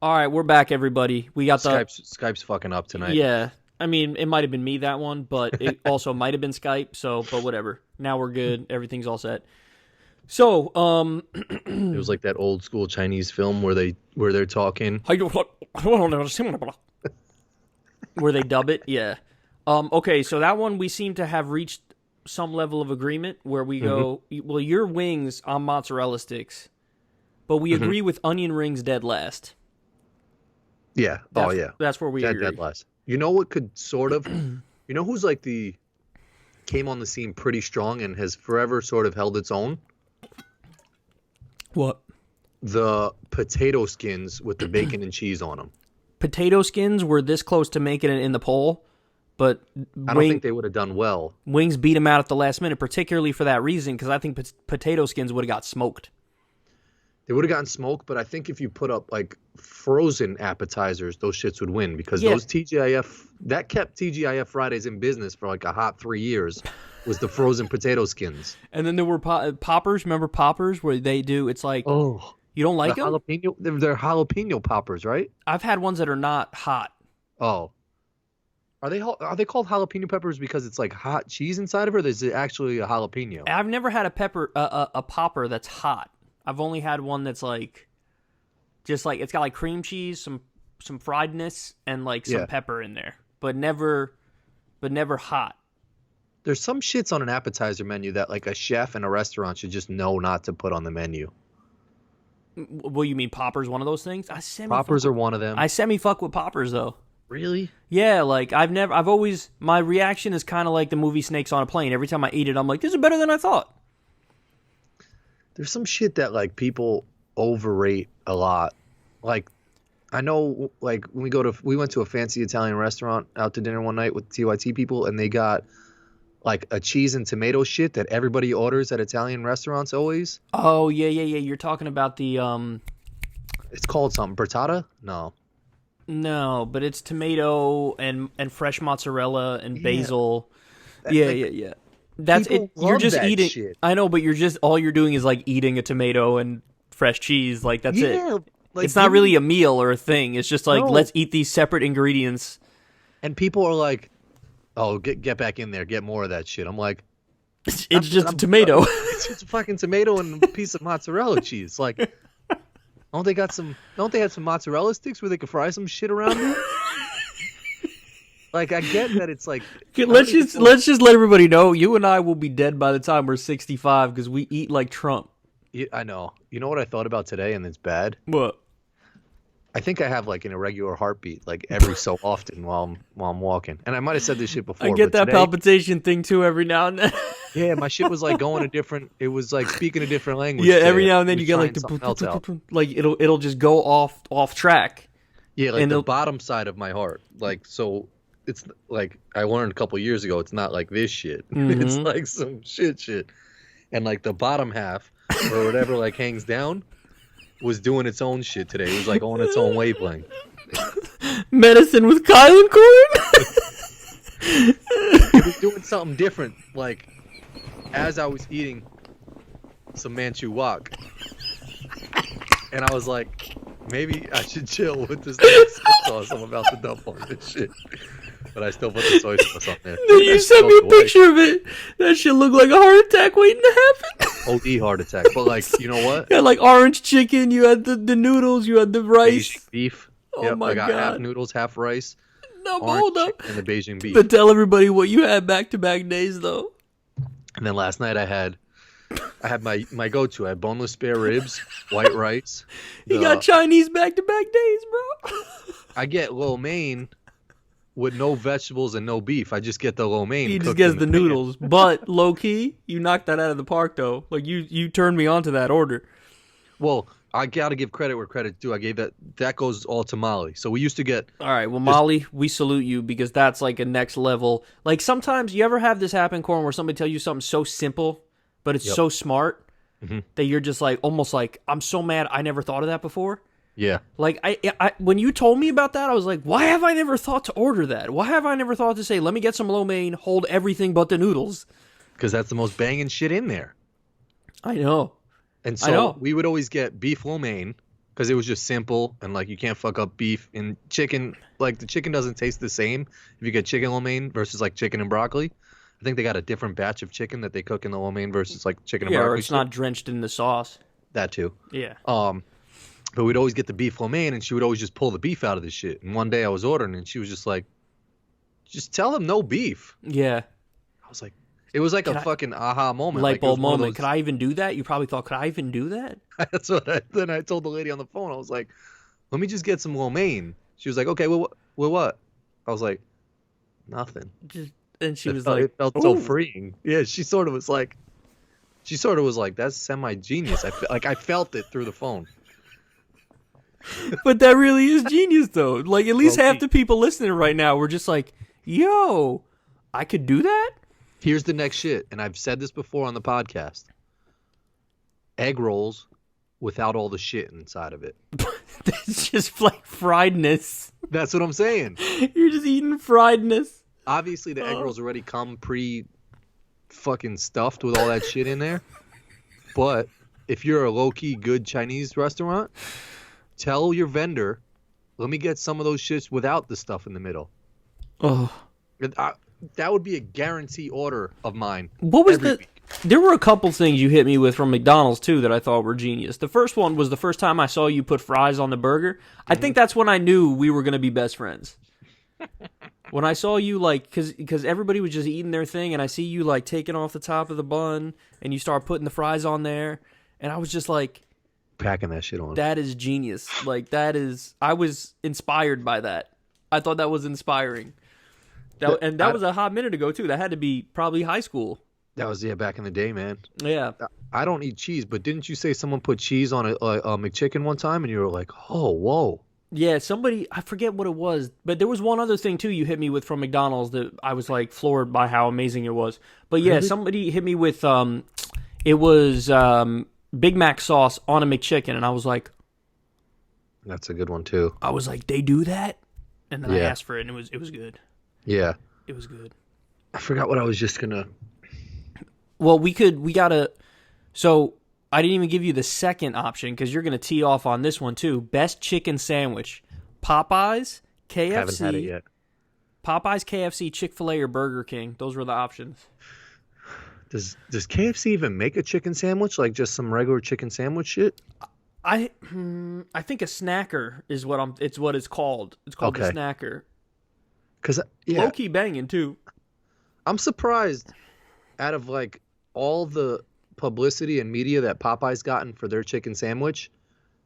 All right, we're back, everybody. We got Skype's fucking up tonight. yeah. I mean, it might have been me that one, but it also might have been Skype. So, but whatever. Now we're good. Everything's all set. So, It was like that old school Chinese film where they're talking. where they dub it, yeah. Okay, so that one we seem to have reached some level of agreement where we go, well, your wings on mozzarella sticks, but we agree with onion rings dead last. Yeah. That's where we agree. Dead last. You know what could sort of, you know who's like came on the scene pretty strong and has forever sort of held its own? What? The potato skins with the bacon and cheese on them. Potato skins were this close to making it in the poll, but I don't think they would have done well. Wings beat them out at the last minute, particularly for that reason, because I think potato skins would have got smoked. They would have gotten smoked, but I think if you put up like frozen appetizers, those shits would win because those TGIF that kept TGIF Fridays in business for like a hot 3 years was the frozen potato skins. And then there were poppers. Remember poppers where they do? It's like you don't like them? Jalapeno, they're jalapeno poppers, right? I've had ones that are not hot. Oh, are they called jalapeno peppers because it's like hot cheese inside of it, or is it actually a jalapeno? I've never had a popper that's hot. I've only had one that's like, just like it's got like cream cheese, some friedness, and like some pepper in there, but never hot. There's some shits on an appetizer menu that like a chef in a restaurant should just know not to put on the menu. Well, you mean poppers? One of those things? Poppers are one of them. I semi-fuck with poppers though. Really? Yeah, like I've always, my reaction is kind of like the movie Snakes on a Plane. Every time I eat it, I'm like, this is better than I thought. There's some shit that like people overrate a lot. Like I know like when we went to a fancy Italian restaurant out to dinner one night with TYT people, and they got like a cheese and tomato shit that everybody orders at Italian restaurants always. Oh, yeah. You're talking about the It's called something. Bertata? No, but it's tomato and fresh mozzarella and basil. Yeah. Yeah. That's it. You're just eating. Shit. I know, but all you're doing is like eating a tomato and fresh cheese. Like that's it. Like, it's not really a meal or a thing. It's just like let's eat these separate ingredients. And people are like, "Oh, get back in there, get more of that shit." I'm like, it's just a tomato. It's just a fucking tomato and a piece of mozzarella cheese. Like, don't they have some mozzarella sticks where they could fry some shit around it? Like, I get that it's like... Let's just let everybody know, you and I will be dead by the time we're 65 because we eat like Trump. Yeah, I know. You know what I thought about today and it's bad? What? I think I have like an irregular heartbeat like every so often while I'm walking. And I might have said this shit before. I get that palpitation thing too every now and then. Yeah, my shit was like going it was like speaking a different language. Yeah, every now and then you get like it'll just go off track. Yeah, like the bottom side of my heart. Like, so it's like I learned a couple years ago, it's not like this shit. It's like some shit. And like the bottom half or whatever like hangs down was doing its own shit today. It was like on its own wavelength. Medicine with Kyle and Corin? It was doing something different, like as I was eating some Manchu wok. And I was like, maybe I should chill with this soy sauce I'm about to dump on this shit. But I still put the soy sauce on there. Then you sent me a picture of it. That shit looked like a heart attack waiting to happen. OD heart attack. But like, you know what? You had like orange chicken, you had the noodles, you had the rice. Beijing beef. Oh my I got God. half noodles, half rice. No, hold up. And the Beijing beef. But tell everybody what you had back-to-back days, though. And then last night I had my go-to. I had boneless spare ribs, white rice. You got Chinese back-to-back days, bro. I get lo mein with no vegetables and no beef. I just get the lo mein. He just gets the noodles. But low-key, you knocked that out of the park, though. Like, you turned me on to that order. Well, I got to give credit where credit's due. I gave that goes all to Molly. So we used to get... All right, well, Molly, we salute you because that's like a next level. Like, sometimes, you ever have this happen, Corin, where somebody tells you something so simple, but it's so smart that you're just like, almost like, I'm so mad I never thought of that before? Yeah. Like, I when you told me about that, I was like, why have I never thought to order that? Why have I never thought to say, let me get some lo mein, hold everything but the noodles? Because that's the most banging shit in there. I know. And so we would always get beef lo mein because it was just simple and like you can't fuck up beef and chicken. Like the chicken doesn't taste the same if you get chicken lo mein versus like chicken and broccoli. I think they got a different batch of chicken that they cook in the lo mein versus like chicken and broccoli. Yeah, or it's not drenched in the sauce. That too. Yeah. But we'd always get the beef lo mein, and she would always just pull the beef out of the shit. And one day I was ordering, and she was just like, "Just tell them no beef." Yeah. I was like, it was like a fucking aha moment, light bulb moment. Could I even do that? You probably thought, could I even do that? That's what. Then I told the lady on the phone. I was like, "Let me just get some lo mein." She was like, "Okay, well, what?" I was like, "Nothing." And she was like, "It felt so freeing." Yeah, she sort of was like, "That's semi-genius." I felt it through the phone. But that really is genius, though. Like, at least half the people listening right now were just like, yo, I could do that? Here's the next shit, and I've said this before on the podcast. Egg rolls without all the shit inside of it. It's just like friedness. That's what I'm saying. You're just eating friedness. Obviously, the egg rolls already come fucking stuffed with all that shit in there. But if you're a low-key good Chinese restaurant, tell your vendor, let me get some of those shits without the stuff in the middle. Oh. That would be a guarantee order of mine. What was There were a couple things you hit me with from McDonald's, too, that I thought were genius. The first one was the first time I saw you put fries on the burger. I think that's when I knew we were going to be best friends. When I saw you, like, because everybody was just eating their thing, and I see you, like, taking off the top of the bun, and you start putting the fries on there, and I was just like, packing that shit on. that is genius. Like, I was inspired by that. I thought that was inspiring. That was a hot minute ago, too. That had to be probably high school. That was, back in the day, man. Yeah. I don't eat cheese, but didn't you say someone put cheese on a McChicken one time, and you were like, oh, whoa. Yeah, I forget what it was, but there was one other thing, too, you hit me with from McDonald's that I was, like, floored by how amazing it was. But, yeah, somebody hit me with, it was Big Mac sauce on a McChicken, and I was like... That's a good one, too. I was like, they do that? And then I asked for it, and it was good. Yeah. It was good. I forgot what I was just going to... Well, so I didn't even give you the second option because you're going to tee off on this one too. Best chicken sandwich. Popeyes, KFC. Haven't had it yet. Popeyes, KFC, Chick-fil-A, or Burger King. Those were the options. Does KFC even make a chicken sandwich? Like just some regular chicken sandwich shit? I think a snacker is what it's called. It's called a snacker. Cuz low-key banging too. I'm surprised out of like all the publicity and media that Popeye's gotten for their chicken sandwich,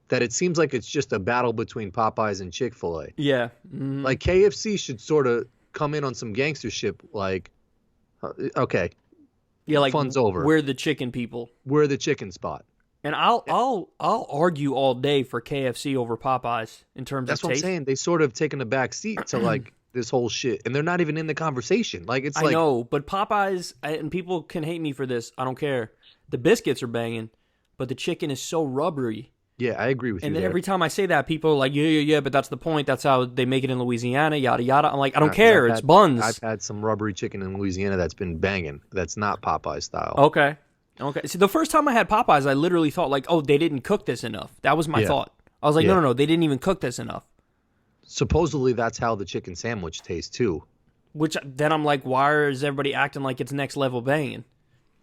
that it seems like it's just a battle between Popeyes and Chick-fil-A. Yeah. Mm-hmm. Like KFC should sort of come in on some gangstership, like, okay. Yeah, like fun's over. We're the chicken people. We're the chicken spot. And I'll argue all day for KFC over Popeyes in terms That's of taste. That's what I'm saying. They sort of taken a back seat to like this whole shit, and they're not even in the conversation. Like it's I know, but Popeyes, and people can hate me for this. I don't care. The biscuits are banging, but the chicken is so rubbery. Yeah, I agree with you. And then there. every time I say that, people are like, yeah, but that's the point. That's how they make it in Louisiana, yada yada. I'm like, I don't care. It's buns. I've had some rubbery chicken in Louisiana that's been banging. That's not Popeye style. Okay. See, the first time I had Popeyes, I literally thought like, oh, they didn't cook this enough. That was my thought. I was like, no, they didn't even cook this enough. Supposedly that's how the chicken sandwich tastes too. Which then I'm like, why is everybody acting like it's next level banging?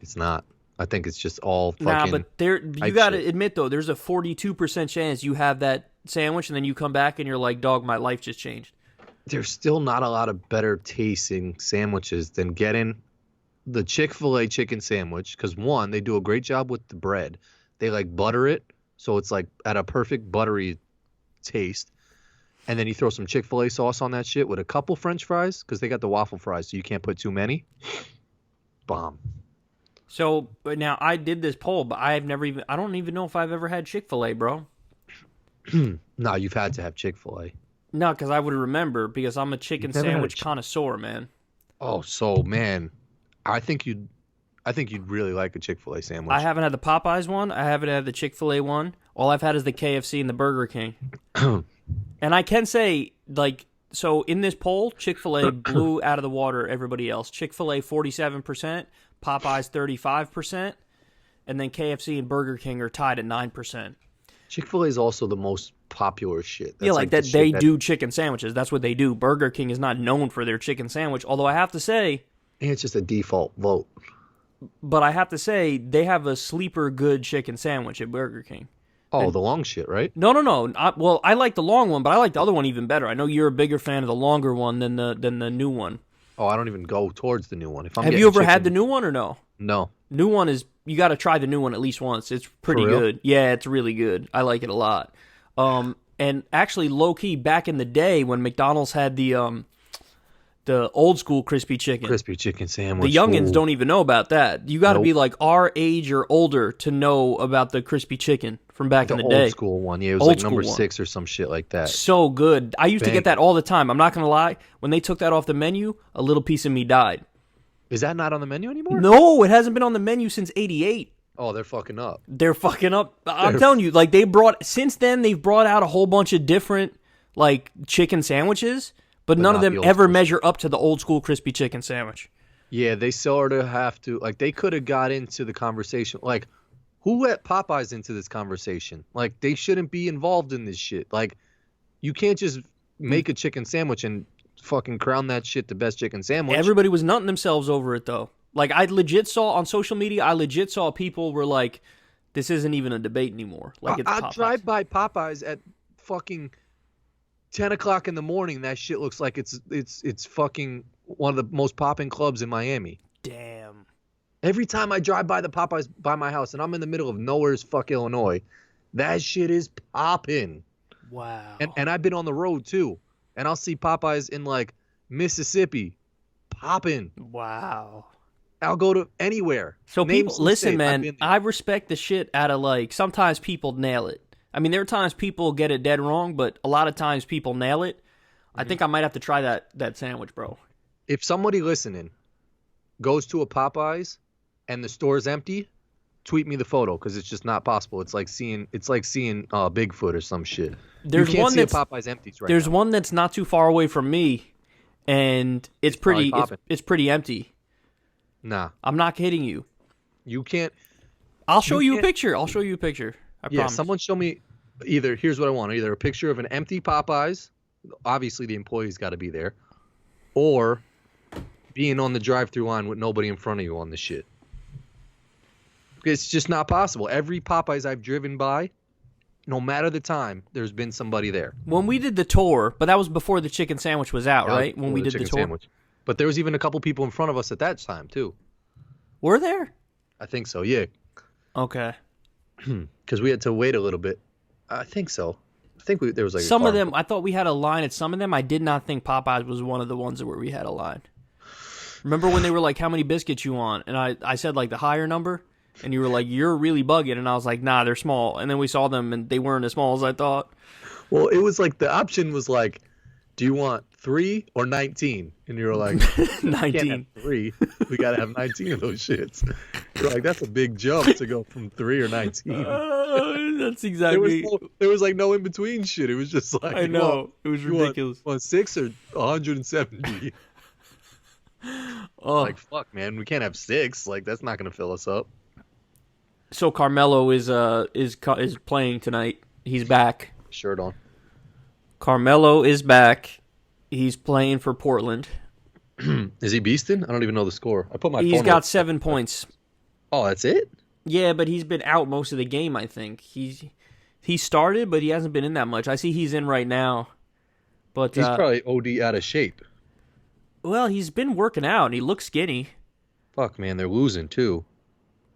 It's not. I think it's just all fucking... Nah, but you got to admit, though, there's a 42% chance you have that sandwich and then you come back and you're like, dog, my life just changed. There's still not a lot of better tasting sandwiches than getting the Chick-fil-A chicken sandwich, because one, they do a great job with the bread. They like butter it, so it's like at a perfect buttery taste. And then you throw some Chick-fil-A sauce on that shit with a couple French fries, because they got the waffle fries, so you can't put too many. Bomb. So now I did this poll, but I don't even know if I've ever had Chick-fil-A, bro. No, you've had to have Chick-fil-A. No, because I would remember, because I'm a chicken sandwich connoisseur, man. Oh, so man, I think you'd really like a Chick-fil-A sandwich. I haven't had the Popeyes one. I haven't had the Chick-fil-A one. All I've had is the KFC and the Burger King. And I can say, like, so in this poll, Chick-fil-A blew out of the water everybody else. Chick-fil-A 47%, Popeyes 35%, and then KFC and Burger King are tied at 9%. Chick-fil-A is also the most popular shit. Yeah, That's like like the that they shit that, do chicken sandwiches. That's what they do. Burger King is not known for their chicken sandwich, although I have to say, and it's just a default vote. they have a sleeper good chicken sandwich at Burger King. Oh, the long shit, right? No, no, no. Well, I like the long one, but I like the other one even better. I know you're a bigger fan of the longer one than the new one. Oh, I don't even go towards the new one. If I'm Have getting you ever chicken, had the new one or no? No. New one is you got to try the new one at least once. It's pretty For real? good. Yeah, it's really good. I like it a lot. And actually, low key, back in the day when McDonald's had the old school crispy chicken, Crispy chicken sandwich. the youngins Ooh. don't even know about that. You got to Nope. be like our age or older to know about the crispy chicken from back in the old day. school one. Yeah, it was Old like school number one. 6 or some shit like that. So good. I used to get Bang. that all the time. I'm not gonna lie. When they took that off the menu, a little piece of me died. Is that not on the menu anymore? No, it hasn't been on the menu since '88. Oh, they're fucking up. They're fucking up. I'm telling you, like since then they've brought out a whole bunch of different like chicken sandwiches, but none of not them the old ever school measure up to the old school crispy chicken sandwich. Yeah, they sort of have to. Like, they could have got into the conversation. Like, who let Popeyes into this conversation? Like, they shouldn't be involved in this shit. Like, you can't just make a chicken sandwich and fucking crown that shit the best chicken sandwich. Everybody was nutting themselves over it though. Like I legit saw on social media, people were like, "This isn't even a debate anymore." Like it's I Popeyes. drive by Popeyes at fucking 10 o'clock in the morning. That shit looks like it's fucking one of the most popping clubs in Miami. Damn. Every time I drive by the Popeyes by my house, and I'm in the middle of nowhere's fuck Illinois, that shit is popping. Wow. And I've been on the road too, and I'll see Popeyes in like Mississippi, popping. Wow. I'll go to anywhere. So Name people, some listen, state. I've man, been there. I respect the shit out of like, sometimes people nail it. I mean, there are times people get it dead wrong, but a lot of times people nail it. I think I might have to try that sandwich, bro. If somebody listening goes to a Popeyes and the store's empty, tweet me the photo because it's just not possible. It's like seeing Bigfoot or some shit. There's you can't one see a that's Popeyes empties right there's now. one that's not too far away from me, and it's pretty probably popping. it's pretty empty. Nah, I'm not kidding you. you can't. I'll show you a can't- picture. I promise. Someone show me either. Here's what I want: either a picture of an empty Popeyes, obviously the employee's got to be there, or being on the drive-through line with nobody in front of you on the shit. It's just not possible. Every Popeyes I've driven by, no matter the time, there's been somebody there. When we did the tour, but that was before the chicken sandwich was out, right? When we did the chicken tour. sandwich. But there was even a couple people in front of us at that time too. Were there? I think so. Yeah, Okay. because we had to wait a little bit. I think so. I think there was like Some of them, I thought we had a line at some of them. I did not think Popeyes was one of the ones where we had a line. Remember when they were like, how many biscuits you want? And I said like the higher number. And you were like, you're really bugging. And I was like, nah, they're small. And then we saw them and they weren't as small as I thought. Well, it was like the option was like, do you want 3 or 19? And you were like, 19. can't have 3. We got to have 19 of those shits. You're like, that's a big jump to go from 3 or 19. That's exactly. There was like no in between shit. It was just like, I know. It was ridiculous. Want 6 or 170? Oh. Like, fuck, man, we can't have 6. Like, that's not gonna fill us up. So Carmelo is playing tonight. He's back. Shirt on. Carmelo is back. He's playing for Portland. Is he beasting? I don't even know the score. I put my. He's phone got up. 7 points. Oh, that's it. Yeah, but he's been out most of the game, I think. He started, but he hasn't been in that much. I see he's in right now. But He's probably OD out of shape. well, he's been working out and he looks skinny. Fuck, man, they're losing too.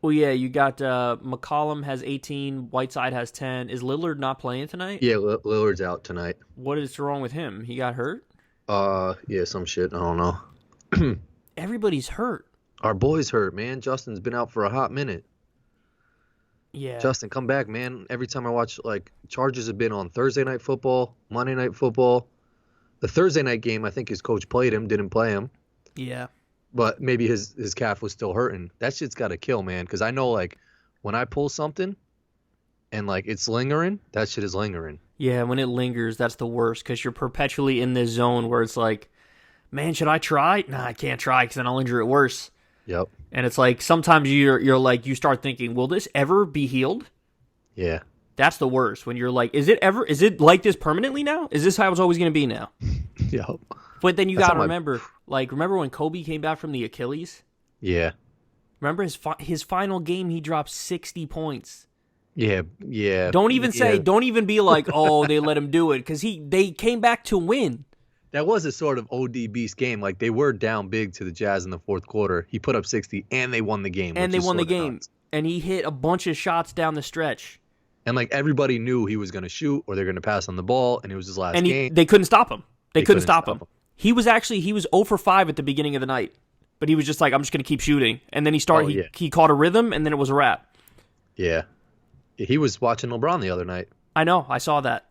Well, yeah, you got McCollum has 18, Whiteside has 10. Is Lillard not playing tonight? Yeah, Lillard's out tonight. What is wrong with him? He got hurt? Yeah, some shit. I don't know. Everybody's hurt. Our boy's hurt, man. Justin's been out for a hot minute. Yeah. Justin, come back, man. Every time I watch, like, Chargers have been on Thursday Night Football, Monday Night Football. The Thursday night game, I think his coach played him, didn't play him. Yeah. But maybe his calf was still hurting. That shit's got to kill, man. Because I know, like, when I pull something and, like, it's lingering, that shit is lingering. Yeah, when it lingers, that's the worst because you're perpetually in this zone where it's like, man, should I try? Nah, I can't try because then I'll injure it worse. Yep. And it's like sometimes you're like you start thinking, will this ever be healed? Yeah. That's the worst. When you're like, is it like this permanently now? Is this how it's always going to be now? Yeah. But then you got to remember, remember when Kobe came back from the Achilles? Yeah. Remember his final game, he dropped 60 points. Yeah. Don't even be like, oh, they let him do it, because they came back to win. That was a sort of OD beast game. Like, they were down big to the Jazz in the fourth quarter. He put up 60, and they won the game. And they won the game. And he hit a bunch of shots down the stretch. And, like, everybody knew he was going to shoot or they're going to pass on the ball, and it was his last game. They couldn't stop him. They couldn't stop him. He was 0 for 5 at the beginning of the night. But he was just like, I'm just going to keep shooting. And then he caught a rhythm, and then it was a wrap. Yeah. He was watching LeBron the other night. I know. I saw that.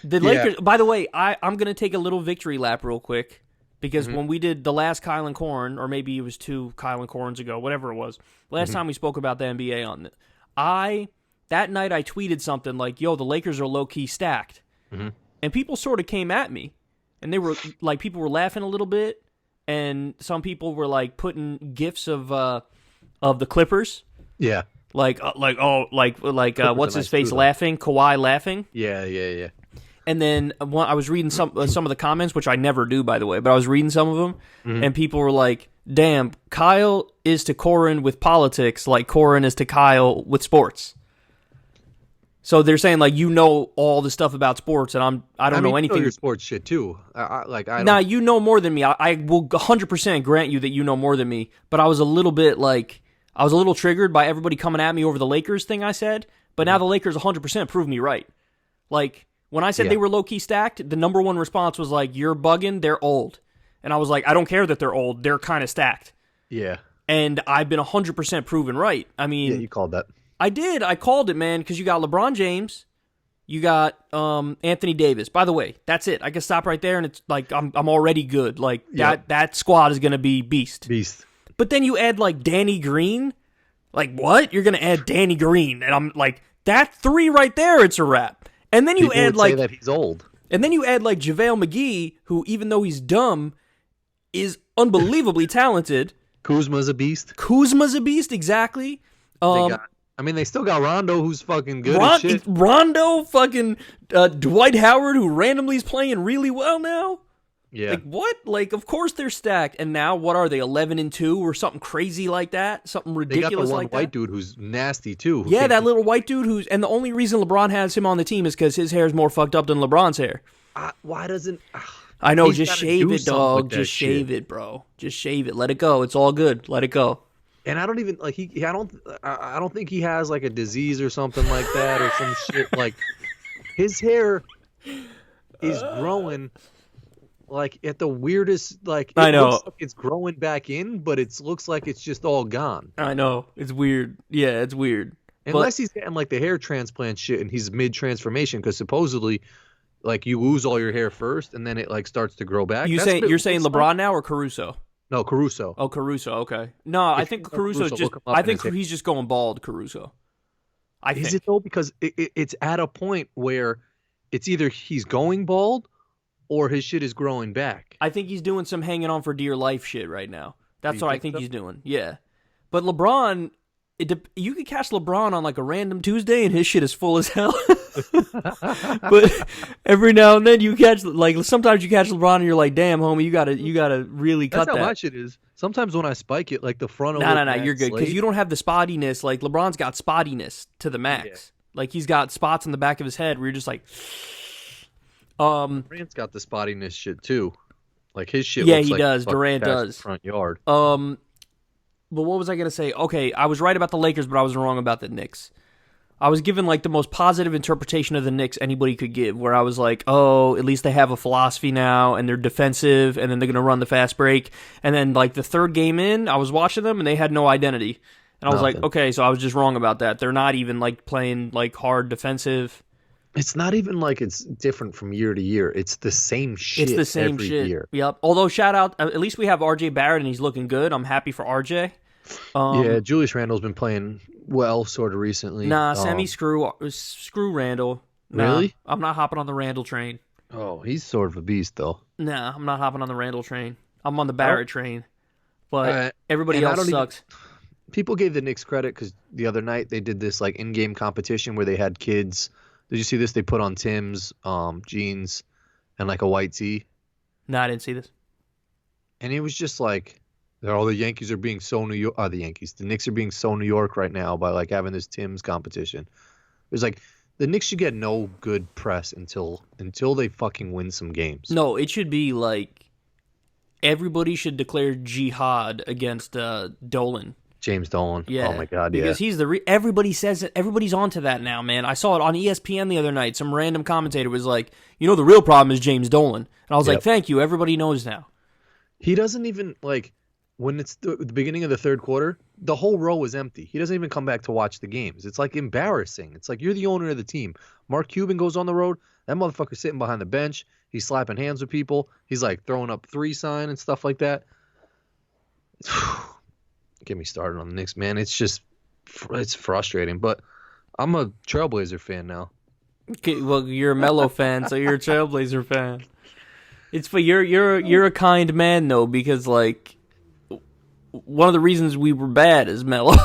The Lakers, by the way, I'm going to take a little victory lap real quick. Because when we did the last Kyle and Corin, or maybe it was 2 Kyle and Corins ago, whatever it was, last time we spoke about the NBA on it, that night I tweeted something like, yo, the Lakers are low-key stacked. And people sort of came at me. And they were like, people were laughing a little bit. And some people were like putting gifs of the Clippers. Yeah. What's his face laughing? Kawhi laughing. Yeah. And then I was reading some of the comments, which I never do, by the way, but I was reading some of them, and people were like, damn, Kyle is to Corin with politics like Corin is to Kyle with sports. So they're saying, like, you know all the stuff about sports, and I don't know anything. You know your sports shit, too. Nah, you know more than me. I will 100% grant you that you know more than me, but I was a little bit, I was a little triggered by everybody coming at me over the Lakers thing I said, but now the Lakers 100% proved me right. Like, when I said they were low-key stacked, the number one response was like, you're bugging, they're old. And I was like, I don't care that they're old, they're kind of stacked. Yeah. And I've been 100% proven right. I mean... Yeah, you called that. I did. I called it, man, because you got LeBron James, you got Anthony Davis. By the way, that's it. I can stop right there, and it's like, I'm already good. Like, that squad is going to be beast. But then you add, like, Danny Green. Like, what? You're going to add Danny Green. And I'm like, that 3 right there, it's a wrap. And then you People add would say that he's old. And then you add like JaVale McGee, who even though he's dumb, is unbelievably talented. Kuzma's a beast. Exactly. They still got Rondo, who's fucking good as shit. Rondo, fucking Dwight Howard, who randomly is playing really well now. Yeah. Like, what? Like, of course they're stacked. And now, what are they, 11-2 or something crazy like that? Something ridiculous like that? They got the one white dude who's nasty, too. Yeah, that little white dude and the only reason LeBron has him on the team is because his hair is more fucked up than LeBron's hair. Why doesn't... I know, just shave it, dog. Just shave it, bro. Just shave it. Let it go. It's all good. Let it go. And I don't even, like, I don't think he has, like, a disease or something like that or some shit. Like, his hair is growing... like at the weirdest, like I know looks like it's growing back in, but it looks like it's just all gone. I know, it's weird. Yeah, it's weird. Unless he's getting like the hair transplant shit and he's mid transformation, because supposedly, like you lose all your hair first and then it like starts to grow back. You're saying LeBron now or Caruso? No, Caruso. Oh, Caruso. Okay. No, I think Caruso's just. I think he's just going bald, Caruso. Is it though? Because it's at a point where it's either he's going bald or his shit is growing back. I think he's doing some hanging on for dear life shit right now. That's what I think he's doing. Yeah. But LeBron, you could catch LeBron on like a random Tuesday and his shit is full as hell. But every now and then you catch, like sometimes you catch LeBron and you're like, damn, homie, you gotta really cut that. That's how my shit is. Sometimes when I spike it, like the front. No, you're good because you don't have the spottiness. Like LeBron's got spottiness to the max. Yeah. Like he's got spots in the back of his head where you're just like. Durant's got the spottiness shit too, like his shit. Yeah, looks he like does. Durant does. Front yard. But what was I gonna say? Okay, I was right about the Lakers, but I was wrong about the Knicks. I was given like the most positive interpretation of the Knicks anybody could give, where I was like, oh, at least they have a philosophy now, and they're defensive, and then they're gonna run the fast break. And then like the third game in, I was watching them, and they had no identity, and I was like, okay, so I was just wrong about that. They're not even like playing like hard defensive. It's not even like it's different from year to year. It's the same shit. It's the same every shit. Year. Yep. Although shout out, at least we have RJ Barrett and he's looking good. I'm happy for RJ. Yeah, Julius Randle's been playing well, sort of recently. Nah, screw Randle. Nah, really? I'm not hopping on the Randle train. Oh, he's sort of a beast, though. Nah, I'm not hopping on the Randle train. I'm on the Barrett train. But everybody else sucks. people gave the Knicks credit because the other night they did this like in-game competition where they had kids. Did you see this? They put on Tim's jeans and like a white tee. No, I didn't see this. And it was just like, oh, the Yankees are being so New York. The Knicks are being so New York right now by like having this Tim's competition. It was like the Knicks should get no good press until they fucking win some games. No, it should be like everybody should declare jihad against Dolan. James Dolan. Yeah. Oh my God. Because he's everybody says it. Everybody's onto that now, man. I saw it on ESPN the other night. Some random commentator was like, the real problem is James Dolan. And I was like, thank you. Everybody knows now. He doesn't even like when it's the beginning of the third quarter, the whole row is empty. He doesn't even come back to watch the games. It's like embarrassing. It's like you're the owner of the team. Mark Cuban goes on the road. That motherfucker's sitting behind the bench. He's slapping hands with people. He's like throwing up 3 sign and stuff like that. Get me started on the Knicks, man. It's frustrating. But I'm a Trailblazer fan now. Okay, well, you're a Melo fan, so you're a Trailblazer fan. It's but you're a kind man though, because like one of the reasons we were bad is Melo.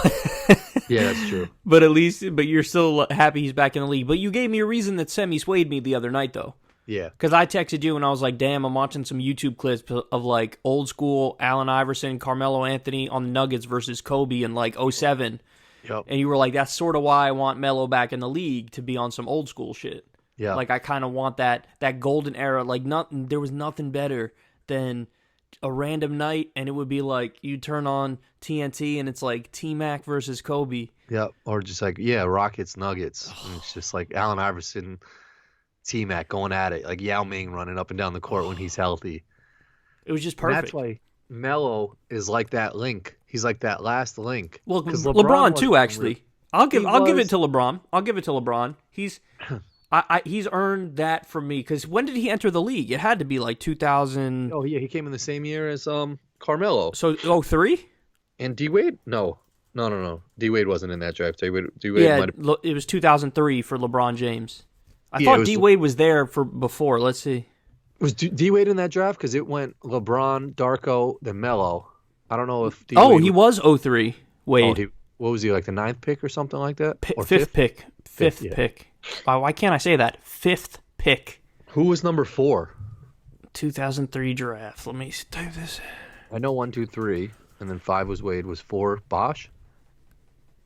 Yeah, that's true. But you're still happy he's back in the league. But you gave me a reason that semi-swayed me the other night though. Yeah. Because I texted you and I was like, damn, I'm watching some YouTube clips of like old school Allen Iverson, Carmelo Anthony on the Nuggets versus Kobe in like 07. Yep. And you were like, that's sort of why I want Melo back in the league, to be on some old school shit. Yeah. Like I kind of want that golden era. Like there was nothing better than a random night and it would be like you turn on TNT and it's like T-Mac versus Kobe. Yeah. Or just like, Rockets, Nuggets. And it's just like Allen Iverson, T-Mac going at it, like Yao Ming running up and down the court when he's healthy. It was just perfect. And that's why Melo is like that link. He's like that last link. Well, LeBron too, actually. I'll give it to LeBron. He's earned that from me because when did he enter the league? It had to be like 2000. Oh yeah, he came in the same year as Carmelo. So 03? And D Wade? No. D Wade wasn't in that draft. D Wade it was 2003 for LeBron James. I thought D Wade was there for before. Let's see. Was D Wade in that draft? Because it went LeBron, Darko, then Melo. I don't know if. He was 03. Wade. What was he, like the 9th pick or something like that? Or fifth pick. Fifth pick. Why can't I say that? 5th pick. Who was number 4? 2003 draft. Let me type this. I know 1, 2, 3, and then 5 was Wade. Was 4 Bosch?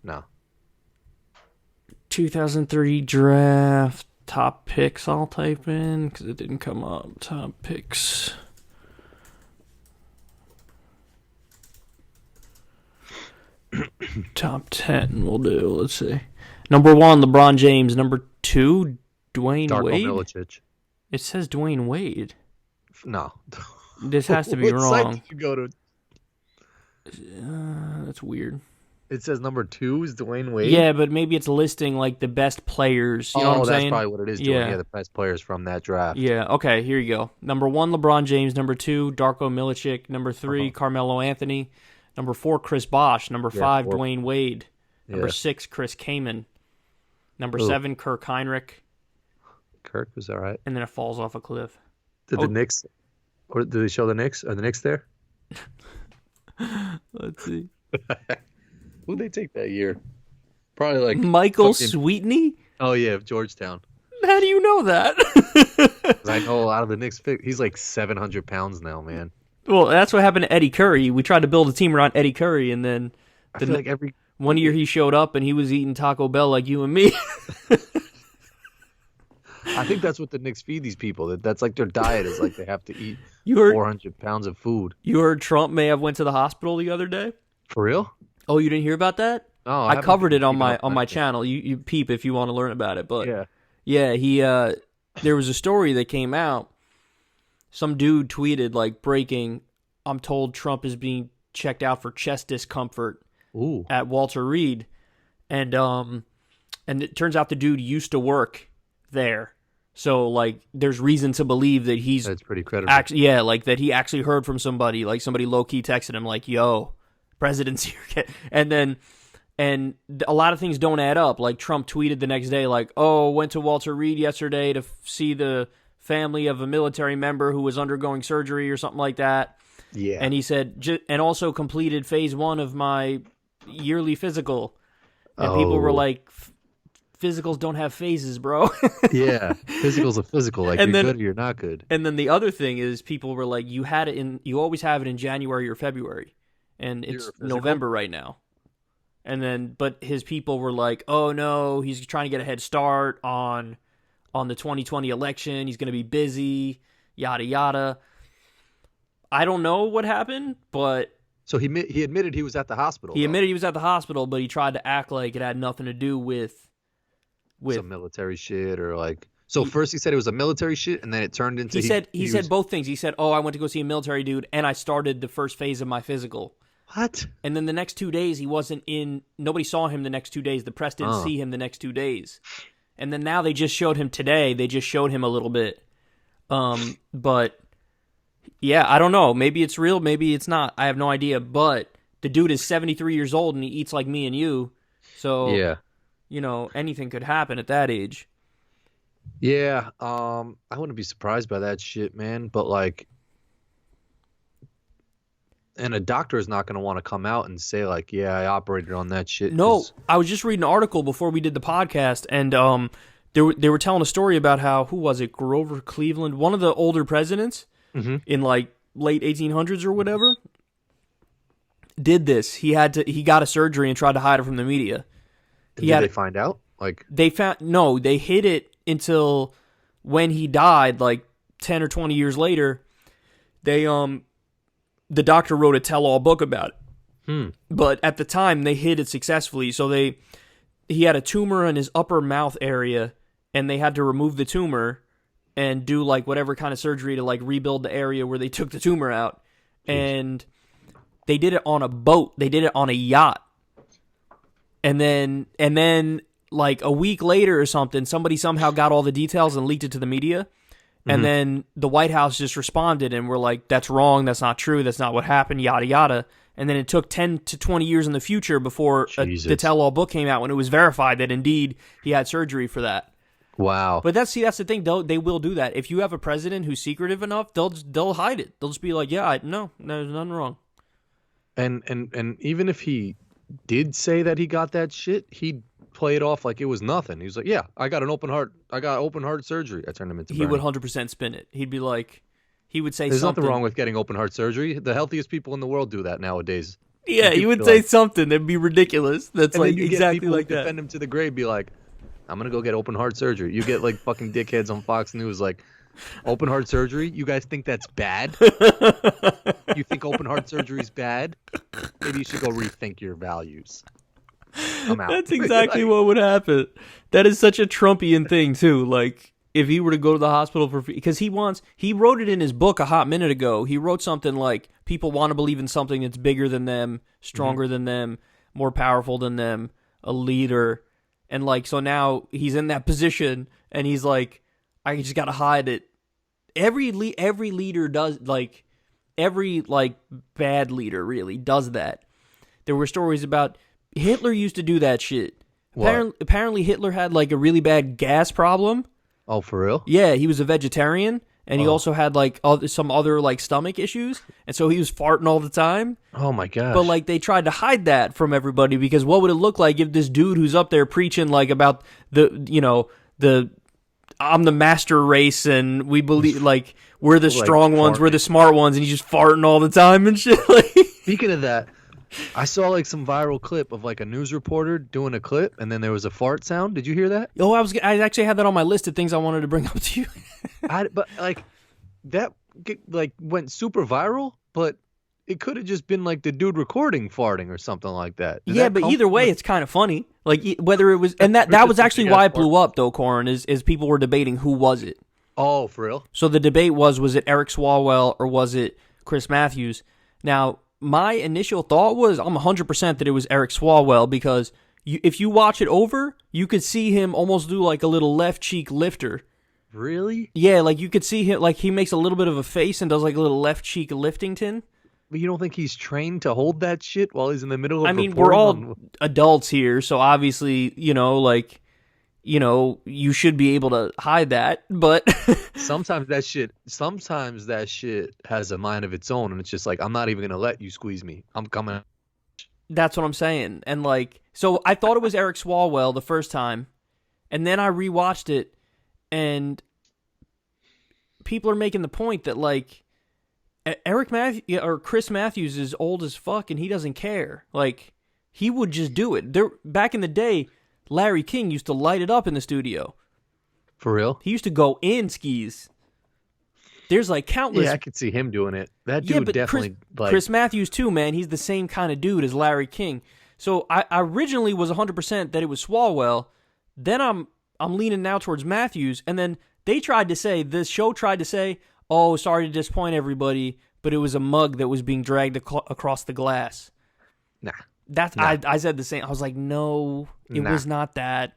No. 2003 draft. Top picks I'll type in because it didn't come up. Top picks. Top 10 we'll do. Let's see. Number 1, LeBron James. Number 2, Dwayne Darko Wade. Milicic. It says Dwayne Wade. No. This has to be what wrong. Site did you go to? That's weird. It says number 2 is Dwayne Wade? Yeah, but maybe it's listing like the best players. You know what I'm saying? That's probably what it is doing. Yeah, the best players from that draft. Yeah, okay, here you go. Number 1, LeBron James. Number 2, Darko Milicic. Number 3, Carmelo Anthony. Number 4, Chris Bosh. Number 5, Dwayne Wade. Number 6, Chris Kaman. Number 7, Kirk Heinrich. Kirk was all right. And then it falls off a cliff. Did the Knicks, or did they show the Knicks? Are the Knicks there? Let's see. Who'd they take that year? Probably like Michael Sweetney? Oh yeah, Georgetown. How do you know that? I know a lot of the Knicks. He's like 700 pounds now, man. Well, that's what happened to Eddie Curry. We tried to build a team around Eddie Curry, and then I feel like one year he showed up and he was eating Taco Bell like you and me. I think that's what the Knicks feed these people. That's like their diet is like they have to eat 400 pounds of food. You heard Trump may have went to the hospital the other day? For real? Oh, you didn't hear about that? Oh, I covered it on my channel. You peep if you want to learn about it. But he there was a story that came out. Some dude tweeted like breaking. I'm told Trump is being checked out for chest discomfort at Walter Reed, and it turns out the dude used to work there. So like, there's reason to believe that that's pretty credible. Like that he actually heard from somebody. Like somebody low key texted him like, "Yo, president's here," and a lot of things don't add up. Like Trump tweeted the next day, like, "Oh, went to Walter Reed yesterday to see the family of a military member who was undergoing surgery or something like that." Yeah. And he said, and also completed phase 1 of my yearly physical, and people were Oh, like, physicals don't have phases, bro. yeah. Physical's a physical. Like, And you're then good or you're not good. and then the other thing is people were like, you always have it in January or February, and You're it's a physical? November right now. And then, but his people were like, oh no, he's trying to get a head start on the 2020 election. He's going to be busy, yada yada. I don't know what happened, but So he admitted he was at the hospital. he though. admitted he was at the hospital, but he tried to act like it had nothing to do with Some military shit or like. So first he said it was a military shit, and then it turned into he said both things. He said, "Oh, I went to go see a military dude, and I started the first phase of my physical." What? And then the next 2 days, he wasn't in. Nobody saw him the next 2 days. The press didn't see him the next 2 days. And then now they just showed him today. They just showed him a little bit. But yeah, I don't know. Maybe it's real. Maybe it's not. I have no idea. But the dude is 73 years old and he eats like me and you. So Yeah. Anything could happen at that age. Yeah. I wouldn't be surprised by that shit, man. But like, and a doctor is not going to want to come out and say like, yeah, I operated on that shit. No, I was just reading an article before we did the podcast, and they were telling a story about how, who was it, Grover Cleveland, one of the older presidents in like late 1800s or whatever, did this. He got a surgery and tried to hide it from the media. Did they find out? Like they hid it until when he died, like 10 or 20 years later. The doctor wrote a tell-all book about it. But at the time, they hid it successfully. So he had a tumor in his upper mouth area, and they had to remove the tumor and do like whatever kind of surgery to like rebuild the area where they took the tumor out. Jeez. And they did it on a boat. They did it on a yacht. And then like a week later or something, somebody somehow got all the details and leaked it to the media. And then the White House just responded and were like, that's wrong, that's not true, that's not what happened, yada, yada. And then it took 10 to 20 years in the future before the tell-all book came out when it was verified that indeed he had surgery for that. Wow. But that's the thing, they will do that. If you have a president who's secretive enough, they'll hide it. They'll just be like, yeah, no, there's nothing wrong. And even if he did say that he got that shit, he'd play it off like it was nothing. He was like, yeah, I got open heart surgery. I turned him into He would 100% spin it. He'd be like, he would say there's something. Nothing wrong with getting open heart surgery. The healthiest people in the world do that nowadays. Yeah, he would say something that'd be ridiculous. That's like exactly like that. Defend him to the grave, be like, I'm gonna go get open heart surgery. You get like fucking dickheads on Fox News like, open heart surgery? You guys think that's bad? You think open heart surgery is bad? Maybe you should go rethink your values. I'm out. That's exactly what would happen. That is such a Trumpian thing too. Like if he were to go to the hospital because he wrote it in his book a hot minute ago. He wrote something like people want to believe in something that's bigger than them, stronger than them, more powerful than them, a leader. And like so now he's in that position and he's like, I just got to hide it. Every leader does like every like bad leader really does that. There were stories about Hitler used to do that shit. Apparently Hitler had like a really bad gas problem. Oh, for real? Yeah, he was a vegetarian, and he also had like some other like stomach issues, and so he was farting all the time. Oh my gosh. But like they tried to hide that from everybody because what would it look like if this dude who's up there preaching like about I'm the master race and we believe like we're the strong ones, we're the smart ones, and he's just farting all the time and shit. Like, speaking of that, I saw like some viral clip of like a news reporter doing a clip, and then there was a fart sound. Did you hear that? Oh, I actually had that on my list of things I wanted to bring up to you. But like that like went super viral, but it could have just been like the dude recording farting or something like that. Yeah, but either way, it's kind of funny. Like whether it was, and that was actually why it blew up though, Corin, is people were debating who was it. Oh, for real? So the debate was it Eric Swalwell or was it Chris Matthews? Now, my initial thought was I'm 100% that it was Eric Swalwell because if you watch it over, you could see him almost do like a little left cheek lifter. Really? Yeah, like you could see him, like he makes a little bit of a face and does like a little left cheek liftington. But you don't think he's trained to hold that shit while he's in the middle of I mean, we're all adults here, so obviously, you should be able to hide that, but sometimes that shit has a mind of its own, and it's just like, I'm not even going to let you squeeze me. I'm coming. That's what I'm saying. And like, so I thought it was Eric Swalwell the first time, and then I rewatched it, and people are making the point that like Chris Matthews is old as fuck and he doesn't care. Like, he would just do it. Back in the day, Larry King used to light it up in the studio. For real? He used to go in skis. There's like countless. Yeah, I could see him doing it. That dude definitely. Chris Matthews too, man. He's the same kind of dude as Larry King. So I originally was 100% that it was Swalwell. Then I'm leaning now towards Matthews, and then this show tried to say, oh, sorry to disappoint everybody, but it was a mug that was being dragged across the glass. Nah. I said the same. I was like, no, it was not that.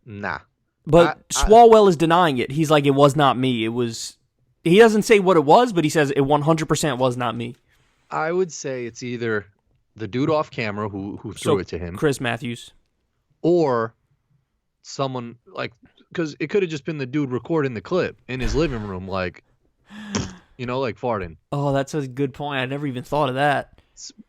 Nah. But Swalwell is denying it. He's like, it was not me. It was. He doesn't say what it was, but he says it 100% was not me. I would say it's either the dude off camera who threw it to him, Chris Matthews, or someone like, because it could have just been the dude recording the clip in his living room, like, like farting. Oh, that's a good point. I never even thought of that.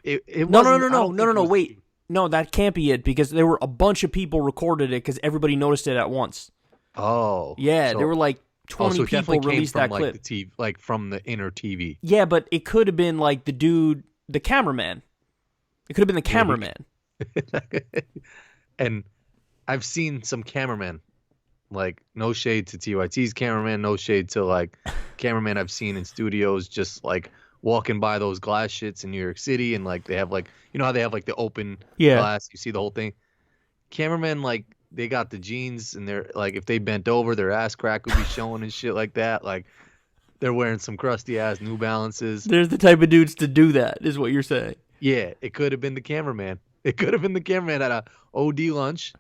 No. Wait. No, that can't be it, because there were a bunch of people recorded it because everybody noticed it at once. Oh. Yeah, there were like 20 people released that clip. The TV, like from the inner TV. Yeah, but it could have been like the dude, the cameraman. It could have been the cameraman. And I've seen some cameramen, like, no shade to TYT's cameraman, no shade to like cameraman I've seen in studios, just like walking by those glass shits in New York City, and like they have like, how they have like the open glass, you see the whole thing. Cameramen, like, they got the jeans, and they're like, if they bent over, their ass crack would be showing and shit like that. Like, they're wearing some crusty ass New Balances. There's the type of dudes to do that, is what you're saying. Yeah, it could have been the cameraman. It could have been the cameraman at a OD lunch,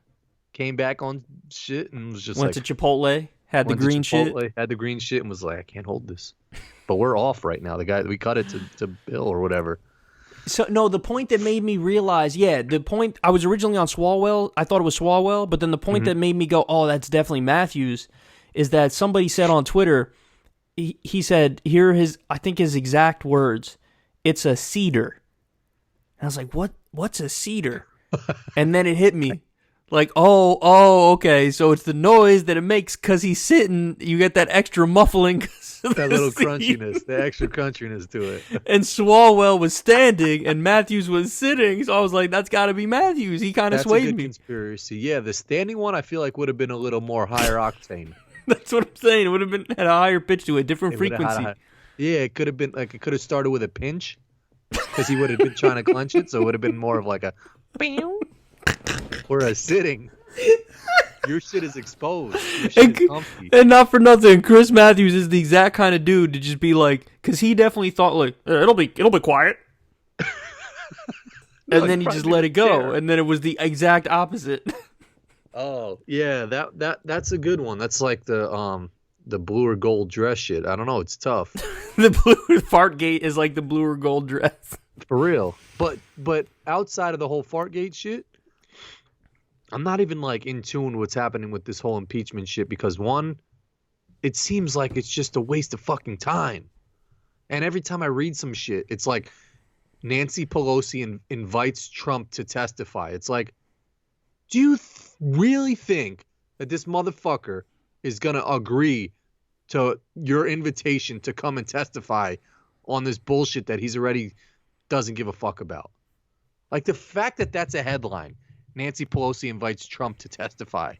came back on shit, and was just went to Chipotle, had the green shit, and was like, I can't hold this. But we're off right now. The guy, we cut it to Bill or whatever. So, no, the point that made me realize, the point, I was originally on Swalwell, I thought it was Swalwell, but then the point that made me go, oh, that's definitely Matthews, is that somebody said on Twitter, he said, I think his exact words, it's a cedar. And I was like, what's a cedar? And then it hit me. Like, oh, okay, so it's the noise that it makes because he's sitting, you get that extra muffling. That little crunchiness, the extra crunchiness to it. And Swalwell was standing and Matthews was sitting, so I was like, that's got to be Matthews. He kind of swayed me. That's a good conspiracy. Yeah, the standing one I feel like would have been a little more higher octane. That's what I'm saying. It would have been had a higher pitch to it, different frequency. Yeah, it could have been like, it could have started with a pinch because he would have been trying to clench it, so it would have been more of like a whereas sitting, your shit is exposed. Your shit is comfy. And not for nothing, Chris Matthews is the exact kind of dude to just be like, because he definitely thought like, it'll be quiet. And like, then he just let it go, chair. And then it was the exact opposite. Oh yeah, that's a good one. That's like the blue or gold dress shit. I don't know, it's tough. The blue Fartgate is like the blue or gold dress. For real. But outside of the whole Fartgate shit, I'm not even like in tune with what's happening with this whole impeachment shit, because one, it seems like it's just a waste of fucking time. And every time I read some shit, it's like Nancy Pelosi invites Trump to testify. It's like, do you really think that this motherfucker is going to agree to your invitation to come and testify on this bullshit that he's already doesn't give a fuck about? Like, the fact that that's a headline, Nancy Pelosi invites Trump to testify,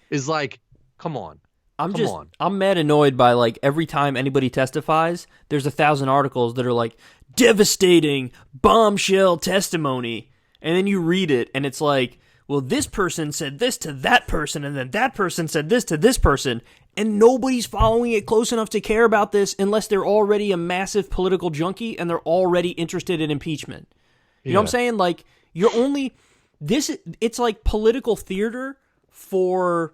is like, come on. I'm mad annoyed by, like, every time anybody testifies, there's 1,000 articles that are like, devastating bombshell testimony. And then you read it and it's like, well, this person said this to that person, and then that person said this to this person, and nobody's following it close enough to care about this unless they're already a massive political junkie and they're already interested in impeachment. You know what I'm saying? Like, it's like political theater for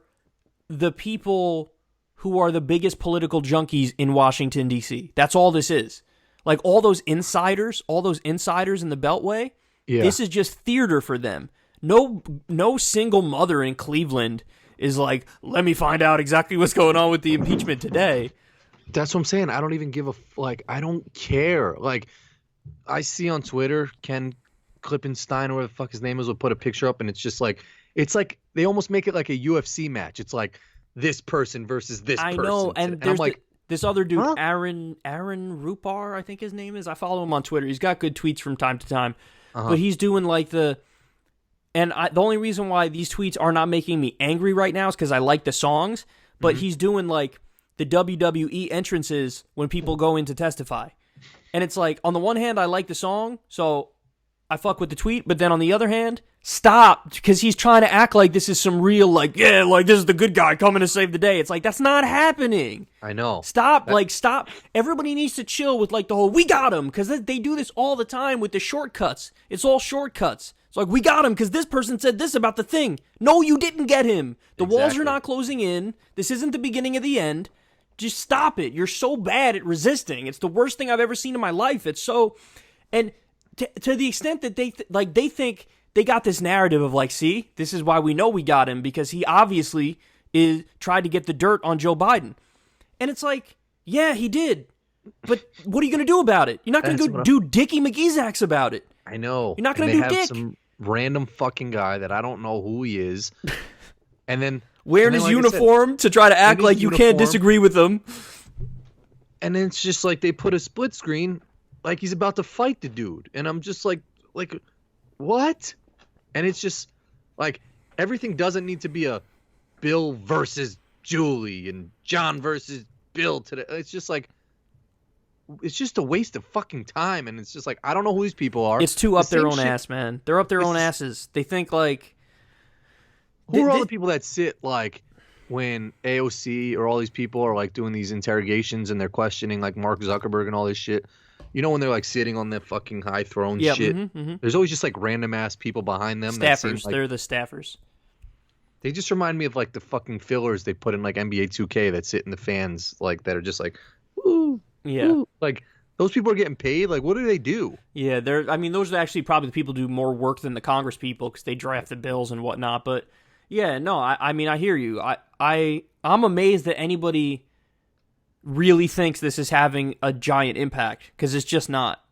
the people who are the biggest political junkies in Washington, D.C. That's all this is. Like, all those insiders in the Beltway, this is just theater for them. No single mother in Cleveland is like, let me find out exactly what's going on with the impeachment today. That's what I'm saying. I don't even give I don't care. Like, I see on Twitter, Ken Klippenstein or whatever the fuck his name is will put a picture up, and it's like they almost make it like a UFC match. It's like this person versus this person. I know, and there's I'm like, this other dude, huh? Aaron Rupar, I think his name is. I follow him on Twitter. He's got good tweets from time to time, but he's doing like the only reason why these tweets are not making me angry right now is because I like the songs, but he's doing like the WWE entrances when people go in to testify. And it's like, on the one hand, I like the song, so I fuck with the tweet, but then on the other hand, stop, because he's trying to act like this is some real, like, yeah, like this is the good guy coming to save the day. It's like, that's not happening. I know. Stop, stop. Everybody needs to chill with like the whole, we got him, because they do this all the time with the shortcuts. It's all shortcuts. It's like, we got him because this person said this about the thing. No, you didn't get him. The walls are not closing in. This isn't the beginning of the end. Just stop it. You're so bad at resisting. It's the worst thing I've ever seen in my life. It's so... And to the extent that they think they got this narrative of like, see, this is why we know we got him, because he obviously tried to get the dirt on Joe Biden. And it's like, yeah, he did. But what are you going to do about it? You're not going to go do Dickie McGeezax about it. I know. You're not going to do Dick. Some random fucking guy that I don't know who he is. And then... Wearing his uniform to try to act like you can't disagree with him. And then it's just like they put a split screen like he's about to fight the dude. And I'm just like, what? And it's just like everything doesn't need to be a Bill versus Julie and John versus Bill today. It's just like, it's just a waste of fucking time. And it's just like, I don't know who these people are. It's too up their own ass, man. They're up their own asses. They think like... Who are all the people that sit like when AOC or all these people are like doing these interrogations and they're questioning like Mark Zuckerberg and all this shit? You know when they're like sitting on the fucking high throne shit? There's always just like random ass people behind them. Staffers. They're the staffers. They just remind me of like the fucking fillers they put in like NBA 2K that sit in the fans like that are just like, ooh, yeah. Ooh. Like those people are getting paid. Like what do they do? Yeah, those are actually probably the people who do more work than the Congress people because they draft the bills and whatnot. But yeah, no, I hear you. I'm amazed that anybody really thinks this is having a giant impact because it's just not.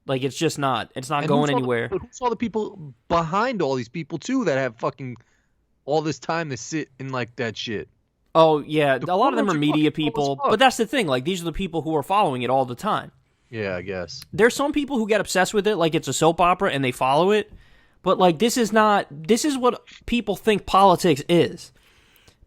Like, it's just not. It's not going anywhere. But who saw the people behind all these people, too, that have fucking all this time to sit in, like, that shit? Oh, yeah. A lot of them are media people. But that's the thing. Like, these are the people who are following it all the time. Yeah, I guess. There's some people who get obsessed with it, like it's a soap opera, and they follow it. But, like, this is what people think politics is.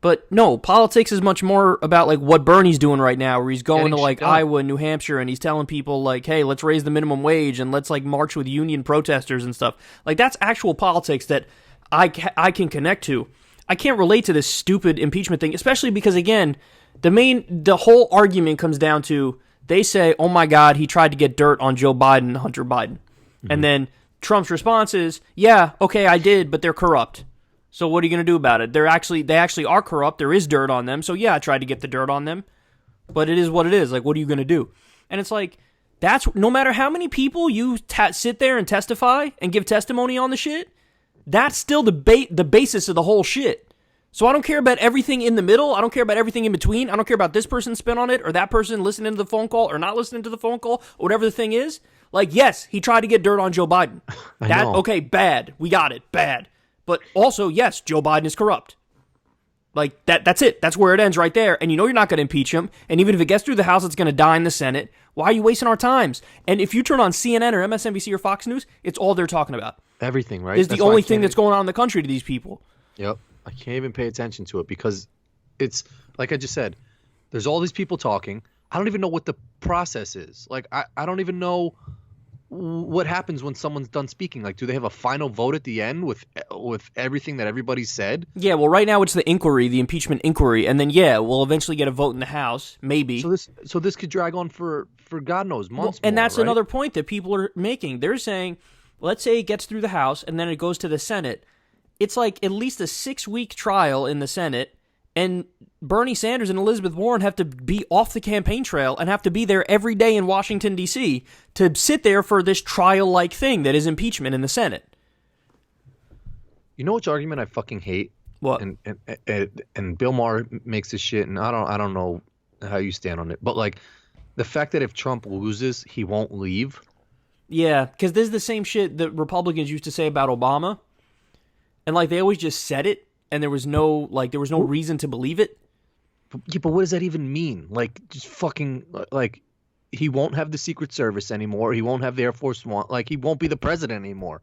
But, no, politics is much more about, like, what Bernie's doing right now, where he's going to, like, Iowa and New Hampshire, and he's telling people, like, hey, let's raise the minimum wage, and let's, like, march with union protesters and stuff. Like, that's actual politics that I can connect to. I can't relate to this stupid impeachment thing, especially because, again, the whole argument comes down to, they say, oh, my God, he tried to get dirt on Joe Biden and Hunter Biden. Mm-hmm. And then Trump's response is, yeah, okay, I did, but they're corrupt. So what are you going to do about it? They actually are corrupt. There is dirt on them. So yeah, I tried to get the dirt on them. But it is what it is. Like, what are you going to do? And it's like, that's no matter how many people you sit there and testify and give testimony on the shit, that's still the basis of the whole shit. So I don't care about everything in the middle. I don't care about everything in between. I don't care about this person's spin on it or that person listening to the phone call or not listening to the phone call or whatever the thing is. Like, yes, he tried to get dirt on Joe Biden. Okay, bad. We got it. Bad. But also, yes, Joe Biden is corrupt. Like, that's it. That's where it ends right there. And you know you're not going to impeach him. And even if it gets through the House, it's going to die in the Senate. Why are you wasting our times? And if you turn on CNN or MSNBC or Fox News, it's all they're talking about. Everything, right? It's the only thing that's going on in the country to these people. Yep. I can't even pay attention to it because it's, like I just said, there's all these people talking. I don't even know what the process is. Like, I don't even know what happens when someone's done speaking. Like, do they have a final vote at the end with everything that everybody said? Yeah, well, right now it's the inquiry, the impeachment inquiry, and then yeah, we'll eventually get a vote in the House, maybe. So this could drag on for God knows months. And that's right? Another point that people are making. They're saying, let's say it gets through the House and then it goes to the Senate. It's like at least a 6-week trial in the Senate, and Bernie Sanders and Elizabeth Warren have to be off the campaign trail and have to be there every day in Washington, D.C. to sit there for this trial-like thing that is impeachment in the Senate. You know which argument I fucking hate? What? And Bill Maher makes this shit, and I don't know how you stand on it, but like the fact that if Trump loses, he won't leave. Yeah, because this is the same shit that Republicans used to say about Obama. And, like, they always just said it, and there was no reason to believe it. Yeah, but what does that even mean? Like, just fucking, like, he won't have the Secret Service anymore. He won't have the Air Force One. Like, he won't be the president anymore.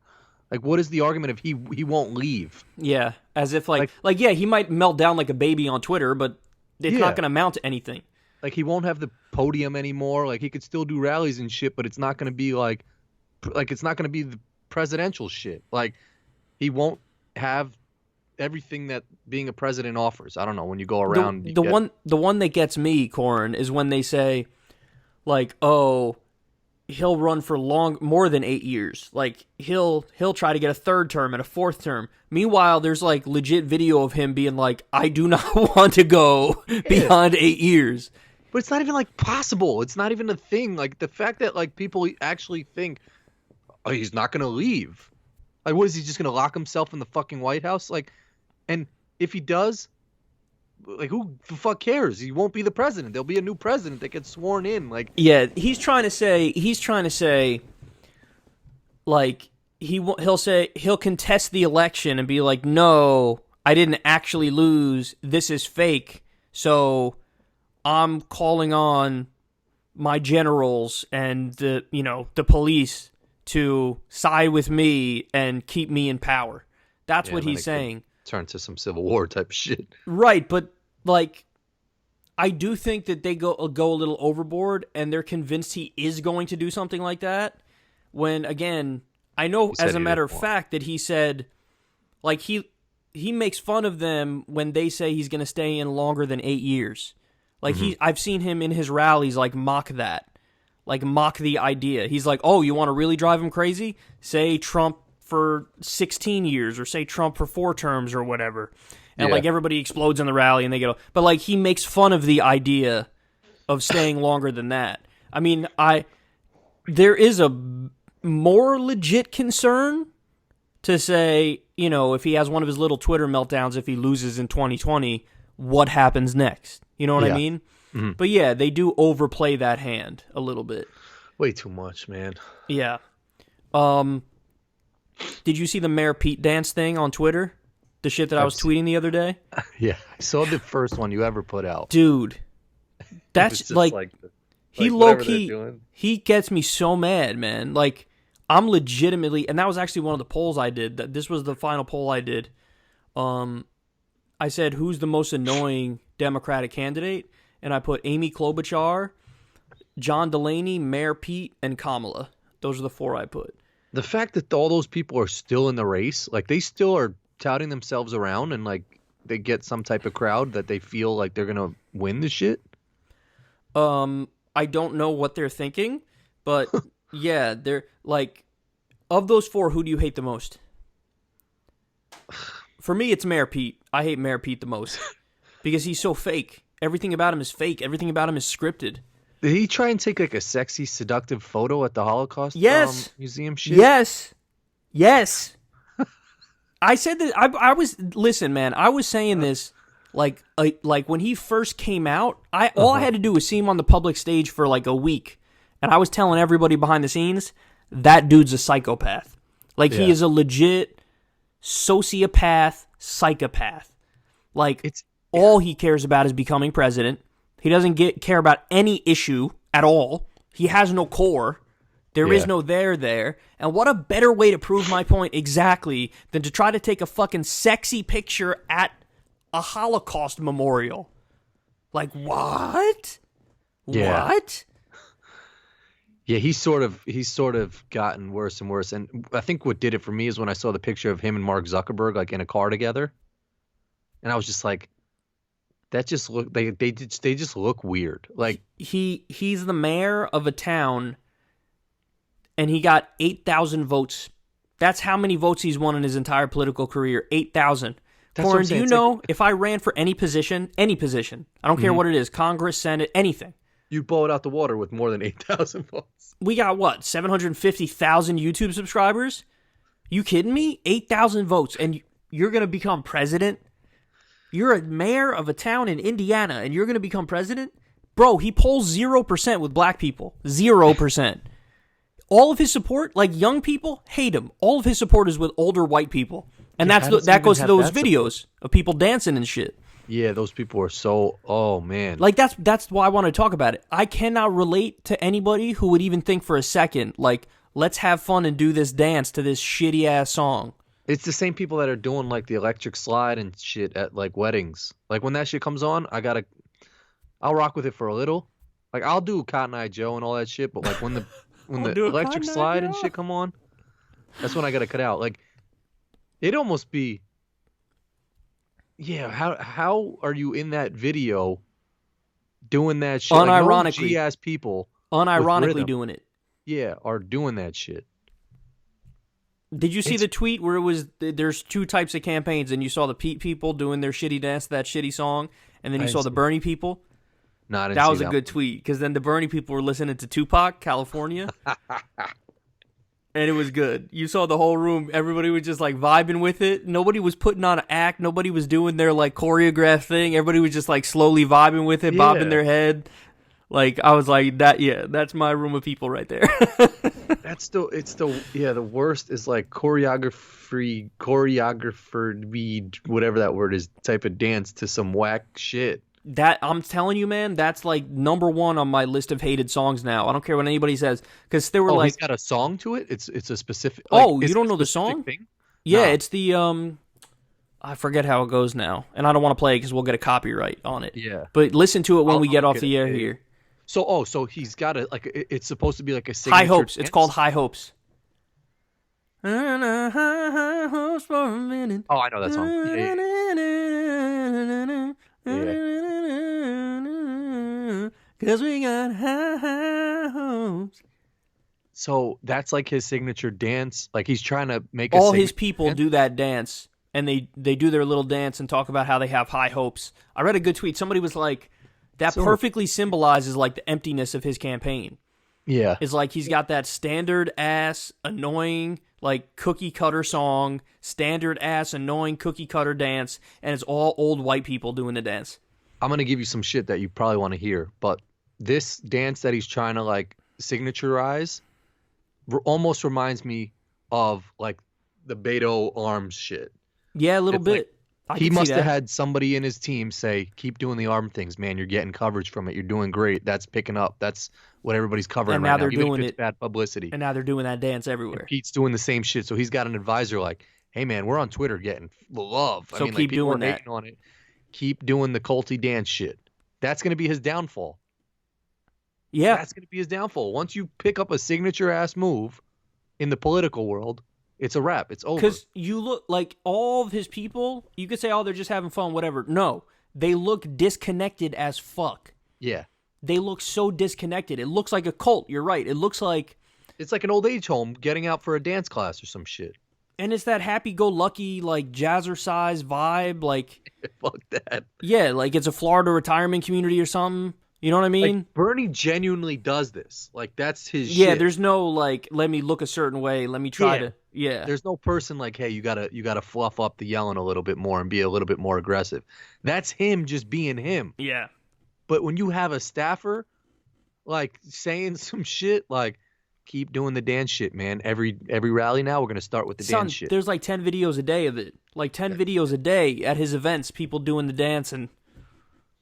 Like, what is the argument if he won't leave? Yeah, as if, yeah, he might melt down like a baby on Twitter, but it's not going to amount to anything. Like, he won't have the podium anymore. Like, he could still do rallies and shit, but it's not going to be, like, it's not going to be the presidential shit. Like, he won't have everything that being a president offers. I don't know. When you go around, the one that gets me, Corin, is when they say, like, oh, he'll run for more than 8 years. Like, he'll try to get a third term and a fourth term. Meanwhile, there's like legit video of him being like, I do not want to go beyond 8 years. But it's not even like possible. It's not even a thing. Like, the fact that like people actually think, oh, he's not going to leave. Like, what is he just going to lock himself in the fucking White House? Like, and if he does, like, who the fuck cares? He won't be the president. There'll be a new president that gets sworn in. Like, yeah, he's trying to say, like, he'll contest the election and be like, no, I didn't actually lose. This is fake. So I'm calling on my generals and the police to side with me and keep me in power. That's what he's saying. Turn to some Civil War type of shit. Right, but like, I do think that they go a little overboard, and they're convinced he is going to do something like that. When, again, I know as a matter of fact that he said, like, he makes fun of them when they say he's going to stay in longer than 8 years. Like, I've seen him in his rallies, like, mock that. Like, mock the idea. He's like, oh, you want to really drive him crazy? Say Trump for 16 years, or say Trump for 4 terms, or whatever. And, like, everybody explodes in the rally, and they get... But, like, he makes fun of the idea of staying longer than that. I mean, there is a more legit concern to say, if he has one of his little Twitter meltdowns, if he loses in 2020, what happens next? You know what I mean? Mm-hmm. But yeah, they do overplay that hand a little bit. Way too much, man. Yeah. Did you see the Mayor Pete dance thing on Twitter? The shit that I was tweeting the other day? Yeah, I saw the first one you ever put out. Dude, that's like he low-key, he gets me so mad, man. Like, I'm legitimately, and that was actually one of the polls I did. This was the final poll I did. I said, who's the most annoying Democratic candidate? And I put Amy Klobuchar, John Delaney, Mayor Pete, and Kamala. Those are the 4 I put. The fact that all those people are still in the race, like, they still are touting themselves around, and like they get some type of crowd that they feel like they're gonna win the shit. I don't know what they're thinking, but yeah, they're like, of those 4, who do you hate the most? For me, it's Mayor Pete. I hate Mayor Pete the most because he's so fake. Everything about him is fake. Everything about him is scripted. Did he try and take like a sexy, seductive photo at the Holocaust museum shit? Yes. I said that I was listen, man. I was saying this like when he first came out. All I had to do was see him on the public stage for like a week, and I was telling everybody behind the scenes that dude's a psychopath. Like, he is a legit sociopath, psychopath. Like, all he cares about is becoming president. He doesn't care about any issue at all. He has no core. There is no there. And what a better way to prove my point exactly than to try to take a fucking sexy picture at a Holocaust memorial. Like, what? Yeah. What? Yeah, he's sort of gotten worse and worse. And I think what did it for me is when I saw the picture of him and Mark Zuckerberg like in a car together. And I was just like, that just look they just look weird. Like, he's the mayor of a town, and he got 8,000 votes. That's how many votes he's won in his entire political career. 8,000. Corin, do you know if I ran for any position, I don't care what it is, Congress, Senate, anything, you blow it out the water with more than 8,000 votes. We got what, 750,000 YouTube subscribers? You kidding me? 8,000 votes, and you're gonna become president? You're a mayor of a town in Indiana, and you're going to become president? Bro, he polls 0% with black people. 0%. all of his support, like young people, hate him. All of his support is with older white people, and that goes to those videos of people dancing and shit. Yeah, those people are so. Oh man, like that's why I want to talk about it. I cannot relate to anybody who would even think for a second, like, let's have fun and do this dance to this shitty ass song. It's the same people that are doing like the electric slide and shit at like weddings. Like when that shit comes on, I'll rock with it for a little. Like I'll do Cotton Eye Joe and all that shit, but like when the electric slide and shit come on, that's when I gotta cut out. Like it'd almost be, yeah. How are you in that video doing that shit? Unironically, like, ass people, unironically doing it. Yeah, are doing that shit. Did you see the tweet where it was there's two types of campaigns, and you saw the Pete people doing their shitty dance to that shitty song, and then you saw the Bernie people? No, that was a good tweet, because then the Bernie people were listening to Tupac, California, and it was good. You saw the whole room, everybody was just like vibing with it. Nobody was putting on an act. Nobody was doing their like choreographed thing. Everybody was just like slowly vibing with it, bobbing their head. Like, I was like, that's my room of people right there. The worst is like choreographer, whatever that word is, type of dance to some whack shit. That, I'm telling you, man, that's like number one on my list of hated songs now. I don't care what anybody says, because there were like, he's got a song to it. It's a specific. Like, you don't know the song? Thing? Yeah, no. It's the I forget how it goes now, and I don't want to play it because we'll get a copyright on it. Yeah, but listen to it when we get off the air here. So he's got it, like, it's supposed to be like a signature High Hopes. dance? It's called High Hopes. High hopes for a minute. Oh, I know that song. Yeah. Cause we got high hopes. So that's like his signature dance. Like he's trying to make all his people dance? Do that dance, and they do their little dance and talk about how they have high hopes. I read a good tweet. Somebody was like, that perfectly symbolizes like the emptiness of his campaign. Yeah. It's like he's got that standard ass, annoying, like cookie cutter song, standard ass, annoying cookie cutter dance, and it's all old white people doing the dance. I'm going to give you some shit that you probably want to hear, but this dance that he's trying to like signaturize almost reminds me of like the Beto Arms shit. Yeah, a little bit. Like, he must have had somebody in his team say, keep doing the arm things, man. You're getting coverage from it. You're doing great. That's picking up. That's what everybody's covering and now right they're now. Doing even if it, it's bad publicity. And now they're doing that dance everywhere. And Pete's doing the same shit. So he's got an advisor like, hey, man, we're on Twitter getting love. So keep doing that. On it. Keep doing the culty dance shit. That's going to be his downfall. Yeah. That's going to be his downfall. Once you pick up a signature-ass move in the political world, it's a wrap. It's over. Because you look like all of his people, you could say, oh, they're just having fun, whatever. No, they look disconnected as fuck. Yeah. They look so disconnected. It looks like a cult. You're right. It looks like... It's like an old age home getting out for a dance class or some shit. And it's that happy-go-lucky, like, jazzercise vibe, like... Fuck that. Yeah, like it's a Florida retirement community or something. You know what I mean? Like, Bernie genuinely does this. Like, that's his shit. Yeah, there's no, like, let me look a certain way. Let me try to... Yeah. There's no person like, hey, you gotta fluff up the yelling a little bit more and be a little bit more aggressive. That's him just being him. Yeah. But when you have a staffer, like, saying some shit, like, keep doing the dance shit, man. Every rally now, we're going to start with the dance shit. There's like 10 videos a day of it. Like 10 videos a day at his events, people doing the dance. And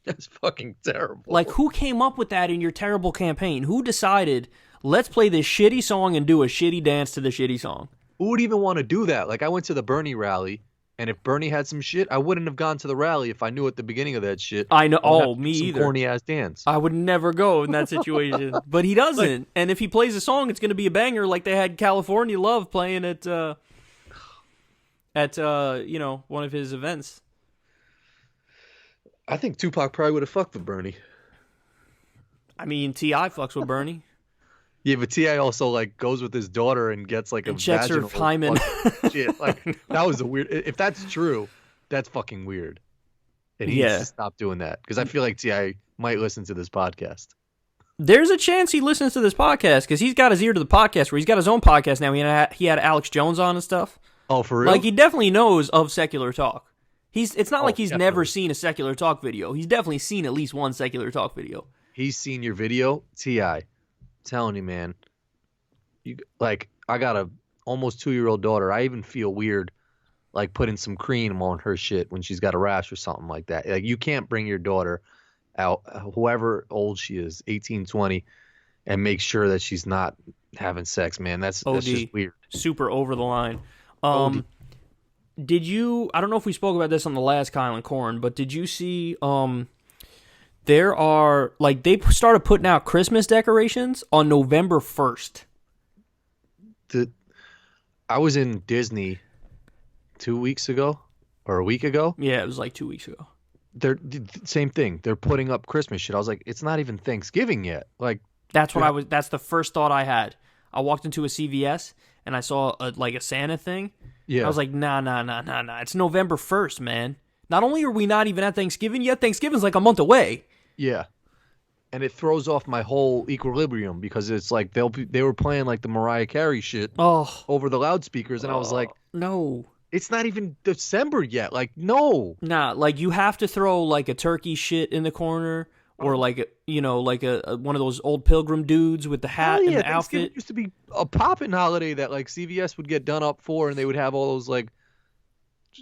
that's fucking terrible. Like, who came up with that in your terrible campaign? Who decided, let's play this shitty song and do a shitty dance to the shitty song? Who would even want to do that? Like, I went to the Bernie rally, and if Bernie had some shit, I wouldn't have gone to the rally if I knew at the beginning of that shit. I know. Oh, me either. Corny ass dance. I would never go in that situation. But he doesn't. Like, and if he plays a song, it's going to be a banger, like they had California Love playing at one of his events. I think Tupac probably would have fucked with Bernie. I mean, T.I. fucks with Bernie. Yeah, but T.I. also, like, goes with his daughter and gets, like, a checks her hymen. Shit. Like, that was a weird... If that's true, that's fucking weird. And he needs to stop doing that. Because I feel like T.I. might listen to this podcast. There's a chance he listens to this podcast, because he's got his ear to the podcast, where he's got his own podcast now. He had Alex Jones on and stuff. Oh, for real? Like, he definitely knows of Secular Talk. It's not like he's never seen a Secular Talk video. He's definitely seen at least one Secular Talk video. He's seen your video? T.I., telling you, man, like I got a almost 2-year-old daughter. I even feel weird like putting some cream on her shit when she's got a rash or something like that. Like you can't bring your daughter out, whoever old she is, 18, 20, and make sure that she's not having sex, man. That's just weird. Super over the line. OD. Did you? I don't know if we spoke about this on the last Kyle and Corin, but did you see? There are like they started putting out Christmas decorations on November 1st. I was in Disney 2 weeks ago or a week ago. Yeah, it was like 2 weeks ago. They're same thing. They're putting up Christmas shit. I was like, it's not even Thanksgiving yet. Like that's what that's the first thought I had. I walked into a CVS and I saw a Santa thing. Yeah. I was like, nah. It's November 1st, man. Not only are we not even at Thanksgiving yet, Thanksgiving's like a month away. Yeah. And it throws off my whole equilibrium because it's like they were playing like the Mariah Carey shit over the loudspeakers, and I was like, no. It's not even December yet. Like, no. Nah, like you have to throw like a turkey shit in the corner, or like a one of those old pilgrim dudes with the hat and the outfit. Used to be a poppin' holiday that like CVS would get done up for, and they would have all those like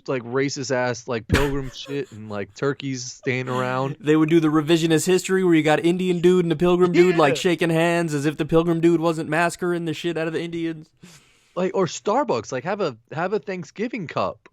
racist ass like pilgrim shit and like turkeys staying around. They would do the revisionist history where you got Indian dude and the pilgrim dude like shaking hands as if the pilgrim dude wasn't massacring the shit out of the Indians. Like, or Starbucks, like have a Thanksgiving cup.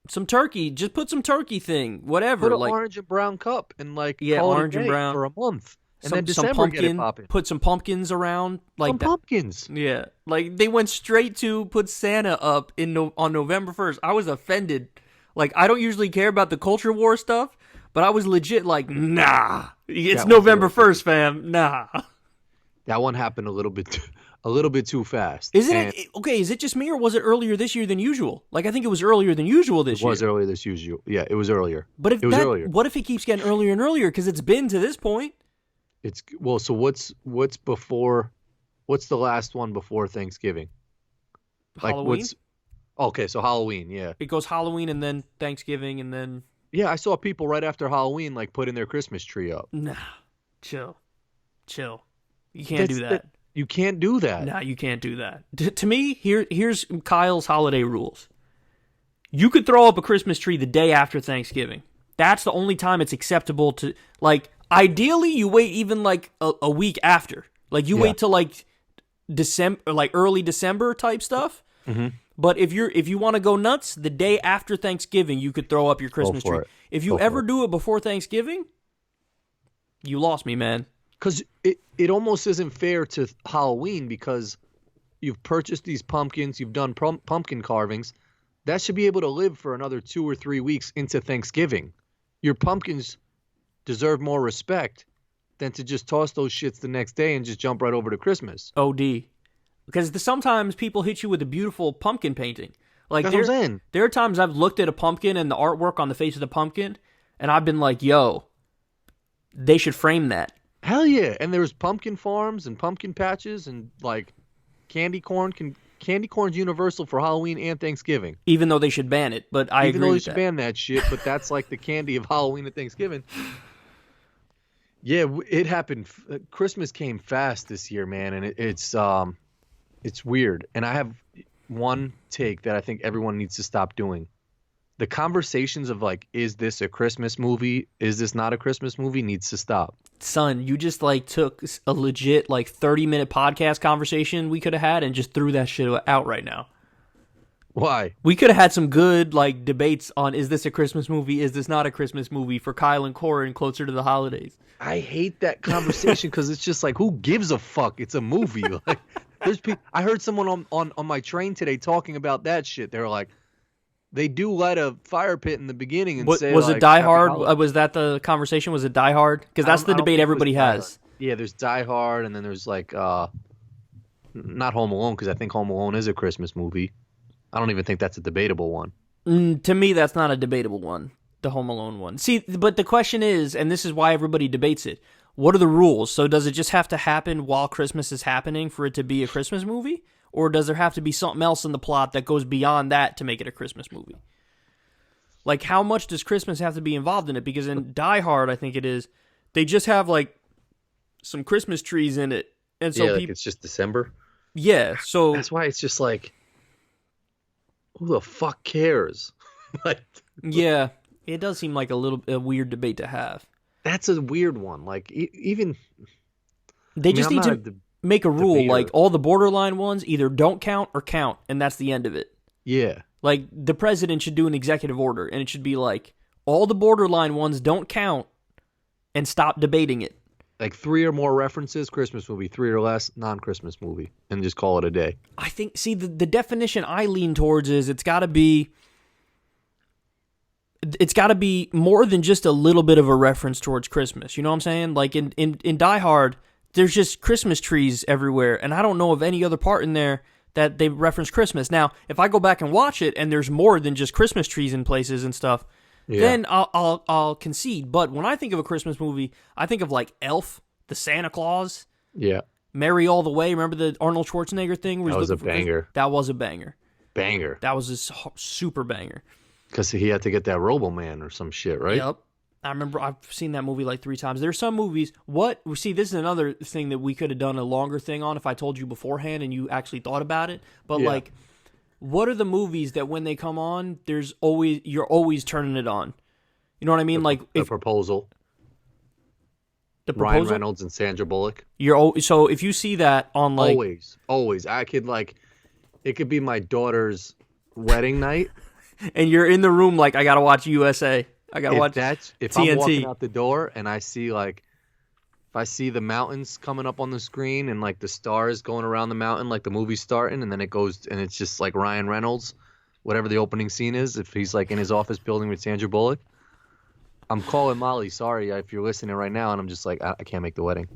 Some turkey, just put some turkey thing, whatever. Put an orange and brown cup and like call orange and brown for a month. And then December get it popping. Put some pumpkins around, like some pumpkins. Yeah, like they went straight to put Santa up on November 1st. I was offended. Like I don't usually care about the culture war stuff, but I was legit like, nah, it's November 1st, fam. Nah. That one happened a little bit too fast. Isn't it? Okay, is it just me or was it earlier this year than usual? Like I think it was earlier than usual this year. It was earlier this usual. Yeah, it was earlier. But earlier. What if it keeps getting earlier and earlier because it's been to this point? It's well. So what's before? What's the last one before Thanksgiving? Halloween. Okay, so Halloween. Yeah. It goes Halloween and then Thanksgiving and then. Yeah, I saw people right after Halloween like putting their Christmas tree up. Nah, chill. You can't do that. You can't do that. Nah, you can't do that. To me, here's Kyle's holiday rules. You could throw up a Christmas tree the day after Thanksgiving. That's the only time it's acceptable to, like, ideally you wait even like a week after. Like you wait till like December, like early December type stuff. Mm-hmm. But if you want to go nuts, the day after Thanksgiving, you could throw up your Christmas tree. If you ever do it before Thanksgiving, you lost me, man. Because it almost isn't fair to Halloween because you've purchased these pumpkins, you've done pumpkin carvings. That should be able to live for another 2 or 3 weeks into Thanksgiving. Your pumpkins deserve more respect than to just toss those shits the next day and just jump right over to Christmas. OD. Because sometimes people hit you with a beautiful pumpkin painting. Like that's what I'm saying. There are times I've looked at a pumpkin and the artwork on the face of the pumpkin, and I've been like, yo, they should frame that. Hell yeah. And there's pumpkin farms and pumpkin patches and like candy corn. Candy corn's universal for Halloween and Thanksgiving. Even though they should ban it, but I agree with that. Even though they should ban that shit, but that's like the candy of Halloween and Thanksgiving. Yeah, it happened. Christmas came fast this year, man, and it's weird. And I have one take that I think everyone needs to stop doing. The conversations of like, is this a Christmas movie? Is this not a Christmas movie? Needs to stop. Son, you just like took a legit like 30-minute podcast conversation we could have had and just threw that shit out right now. Why? We could have had some good like debates on is this a Christmas movie? Is this not a Christmas movie for Kyle and Corin closer to the holidays? I hate that conversation because it's just like, who gives a fuck? It's a movie. Like, there's people. I heard someone on my train today talking about that shit. They were like, they do light a fire pit in the beginning and say, was like, it Die Hard? Was that the conversation? Was it Die Hard? Because that's the debate everybody has. Yeah, there's Die Hard, and then there's like not Home Alone, because I think Home Alone is a Christmas movie. I don't even think that's a debatable one. To me, that's not a debatable one, the Home Alone one. See, but the question is, and this is why everybody debates it, what are the rules? So does it just have to happen while Christmas is happening for it to be a Christmas movie? Or does there have to be something else in the plot that goes beyond that to make it a Christmas movie? Like, how much does Christmas have to be involved in it? Because in Die Hard, I think it is, they just have, like, some Christmas trees in it. And so like it's just December? Yeah, so That's why it's just like, who the fuck cares? Like, yeah, it does seem like a weird debate to have. that's a weird one. Like, even, They I mean, just I'm need not a to make a rule like debater. all the borderline ones either don't count or count, and that's the end of it. Yeah. Like the president should do an executive order, and it should be like all the borderline ones don't count, and stop debating it. Like 3 or more references, Christmas movie. 3 or less, non-Christmas movie. And just call it a day. I think, see, the definition I lean towards is it's got to be more than just a little bit of a reference towards Christmas. You know what I'm saying? Like in Die Hard, there's just Christmas trees everywhere, and I don't know of any other part in there that they reference Christmas. Now, if I go back and watch it and there's more than just Christmas trees in places and stuff, then I'll concede. But when I think of a Christmas movie, I think of like Elf, the Santa Claus, Yeah. Merry All the Way. Remember the Arnold Schwarzenegger thing? Where That he's was a looking for Christmas? banger. That was a banger. Banger. That was a super banger. Because he had to get that Robo-Man or some shit, right? Yep. I remember I've seen that movie like 3 times. There's some movies. See, this is another thing that we could have done a longer thing on if I told you beforehand and you actually thought about it. But Yeah. like, what are the movies that when they come on, you're always turning it on? You know what I mean? Like The if Proposal. the Ryan proposal, Reynolds and Sandra Bullock. so if you see that on like, Always. I could like, it could be my daughter's wedding night. and you're in the room like, I gotta watch USA. I gotta watch If TNT. I'm walking out the door and I see like, if I see the mountains coming up on the screen and like the stars going around the mountain, like the movie's starting, and then it goes and it's just like Ryan Reynolds, whatever the opening scene is, if he's like in his office building with Sandra Bullock, I'm calling Molly, sorry if you're listening right now, and I'm just like, I can't make the wedding.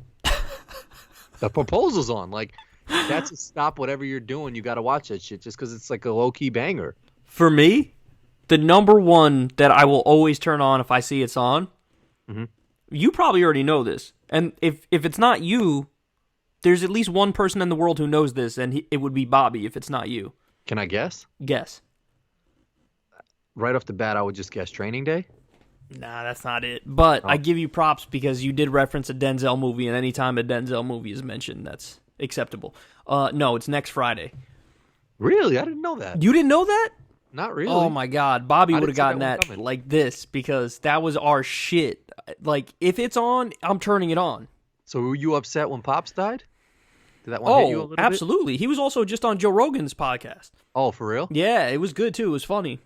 The Proposal's on. Like, that's a stop whatever you're doing. You got to watch that shit just because it's like a low-key banger. For me, the number one that I will always turn on if I see it's on, you probably already know this. And if it's not you, there's at least one person in the world who knows this, and it would be Bobby if it's not you. Can I guess? Guess. Right off the bat, I would just guess Training Day. Nah, that's not it. But I give you props because you did reference a Denzel movie, and anytime a Denzel movie is mentioned, that's acceptable. No, it's next Friday. Really? I didn't know that. You didn't know that? Not really. Oh my God, Bobby I would have didn't see gotten that one that coming. like this because that was our shit. Like if it's on, I'm turning it on. So were you upset when Pops died? Did that one hit you a Oh, little bit? absolutely. He was also just on Joe Rogan's podcast. Oh, for real? Yeah, it was good too. It was funny.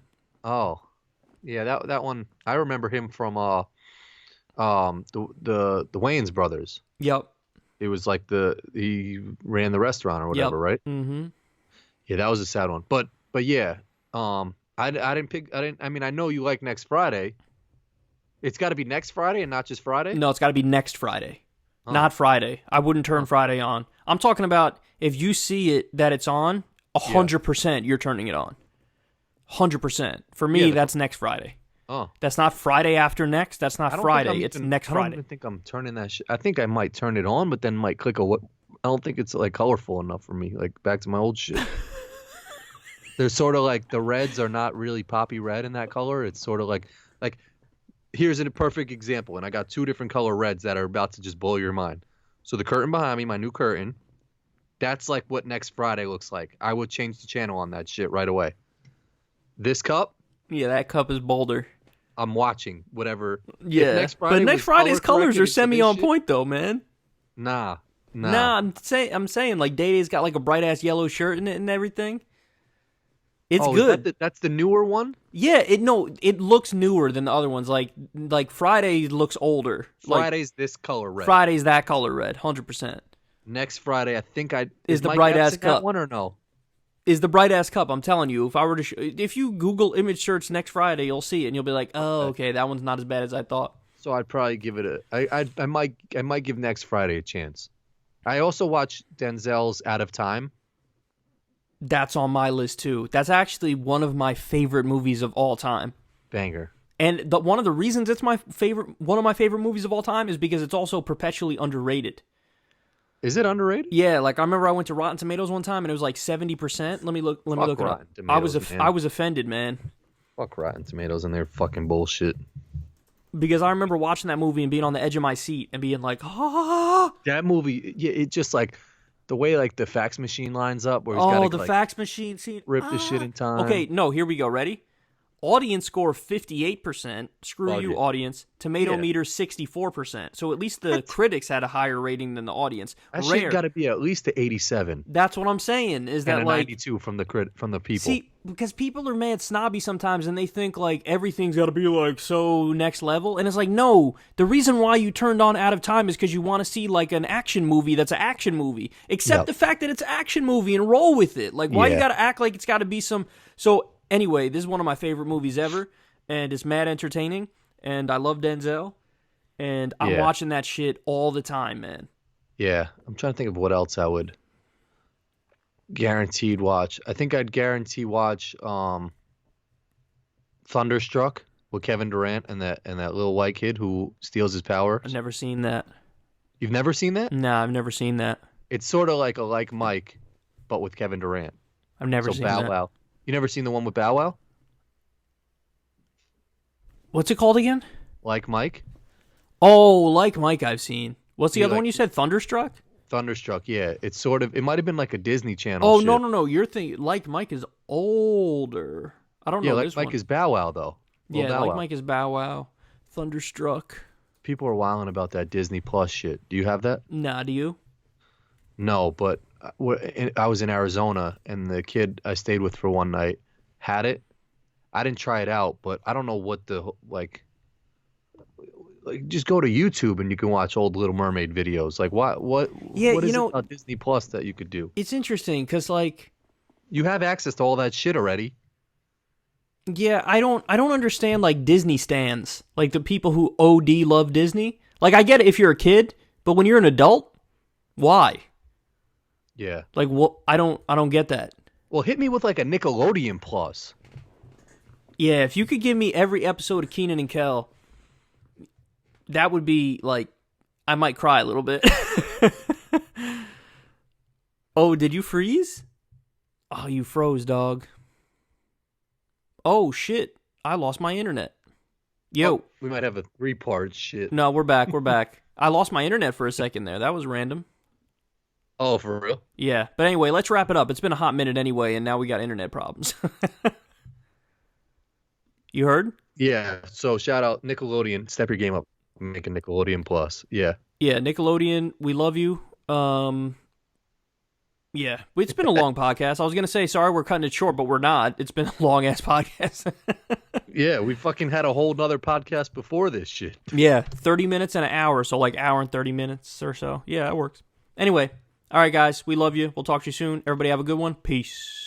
Oh, yeah. That one. I remember him from the Wayans brothers. Yep. It was like he ran the restaurant or whatever, Yep. right? Mm-hmm. Yeah, that was a sad one. But yeah, I mean, I know you like Next Friday. It's got to be next Friday and not just Friday. No, it's got to be next Friday, Oh. not Friday. I wouldn't turn Friday on. I'm talking about if you see it that it's on, 100% you're turning it on. 100%. For me, Yeah, that's next Friday. Oh, That's not Friday after next. That's I not don't Friday. think I'm It's even- next I don't Friday. even think I'm turning that shit. I think I might turn it on, but then might click what. I don't think it's like colorful enough for me. Like back to my old shit. They're sort of like the reds are not really poppy red in that color. It's sort of like here's a perfect example, and I got 2 different color reds that are about to just blow your mind. So the curtain behind me, my new curtain, that's like what next Friday looks like. I would change the channel on that shit right away. This cup, Yeah, that cup is bolder. I'm watching whatever. Yeah, If next Friday but next was Friday's color colors corrected are into semi this on shit- point though, man. Nah. Nah, I'm saying like Day Day's got like a bright ass yellow shirt in it and everything. It's Oh, good. That's the newer one? Yeah, it looks newer than the other ones. Like Friday looks older. Friday's this color red. Friday's that color red, 100%. Next Friday, I think Is the Mike bright Epps ass in cup. that one or no? Is the bright ass cup? I'm telling you, if I were to, if you Google image search next Friday, you'll see it and you'll be like, oh, okay, that one's not as bad as I thought. So I'd probably give it I might give next Friday a chance. I also watched Denzel's Out of Time. That's on my list too. That's actually one of my favorite movies of all time. Banger. And one of the reasons it's one of my favorite movies of all time is because it's also perpetually underrated. Is it underrated? Yeah, like I remember I went to Rotten Tomatoes one time and it was like 70%. Let me look it up. Rotten Tomatoes, man. I was offended, man. Fuck Rotten Tomatoes and their fucking bullshit. Because I remember watching that movie and being on the edge of my seat and being like, ah. That movie, yeah, it just like the way like the fax machine lines up, where he's got to the like fax machine scene. rip the shit in time. Okay, no, here we go. Ready? Audience score 58%. Screw Fuck you, it. audience. Tomato Yeah. meter 64%. So at least the critics had a higher rating than the audience. That Rare. shit got to be at least a 87 That's what I'm saying. Is that and a like 92 from the people. see, because people are mad snobby sometimes, and they think like everything's got to be like so next level, and it's like no. The reason why you turned on Out of Time is because you want to see like an action movie that's an action movie. Accept Yep. the fact that it's an action movie and roll with it. Like why you Yeah. got to act like it's got to be some. So anyway, this is one of my favorite movies ever, and it's mad entertaining, and I love Denzel, and I'm Yeah. watching that shit all the time, man. Yeah, I'm trying to think of what else I would guaranteed watch. I think I'd guarantee watch Thunderstruck with Kevin Durant and that little white kid who steals his power. I've never seen that. You've never seen that? Nah, I've never seen that. It's sort of like a Like Mike, but with Kevin Durant. I've never So seen Bow that. Wow. You never seen the one with Bow Wow? What's it called again? Like Mike? Oh, Like Mike I've seen. What's the You other like- one you said? Thunderstruck? Thunderstruck, yeah. It's sort of, it might have been like a Disney Channel Oh, shit. no. You're thinking Like Mike is older. I don't Yeah, know Like this Mike one. is Bow Wow, though. Little Yeah, Bow Like Wow. Mike is Bow Wow. Thunderstruck. People are wilding about that Disney Plus shit. Do you have that? Nah, do you? No, but I was in Arizona, and the kid I stayed with for one night had it. I didn't try it out, but I don't know what the like. Just go to YouTube and you can watch old Little Mermaid videos. Like what? Yeah, what you is know- it about Disney Plus that you could do? It's interesting because, like, You have access to all that shit already. yeah, I don't understand, like, Disney stans. Like, the people who OD love Disney. Like, I get it if you're a kid, but when you're an adult, why? Yeah. Like, what? I don't get that. Well, hit me with like a Nickelodeon Plus. Yeah, if you could give me every episode of Keenan and Kel, that would be like, I might cry a little bit. Oh, did you freeze? Oh, you froze, dog. Oh, shit. I lost my internet. Yo. Oh, we might have a 3-part shit. No, we're back. We're back. I lost my internet for a second there. That was random. Oh, for real? Yeah. But anyway, let's wrap it up. It's been a hot minute anyway, and now we got internet problems. You heard? Yeah. So shout out Nickelodeon. Step your game up. Make a Nickelodeon Plus. Yeah. Yeah, Nickelodeon, we love you. Yeah, it's been a long podcast. I was going to say, sorry, we're cutting it short, but we're not. It's been a long-ass podcast. Yeah, we fucking had a whole nother podcast before this shit. Yeah, 30 minutes and an hour, so like hour and 30 minutes or so. Yeah, that works. Anyway, all right, guys, we love you. We'll talk to you soon. Everybody have a good one. Peace.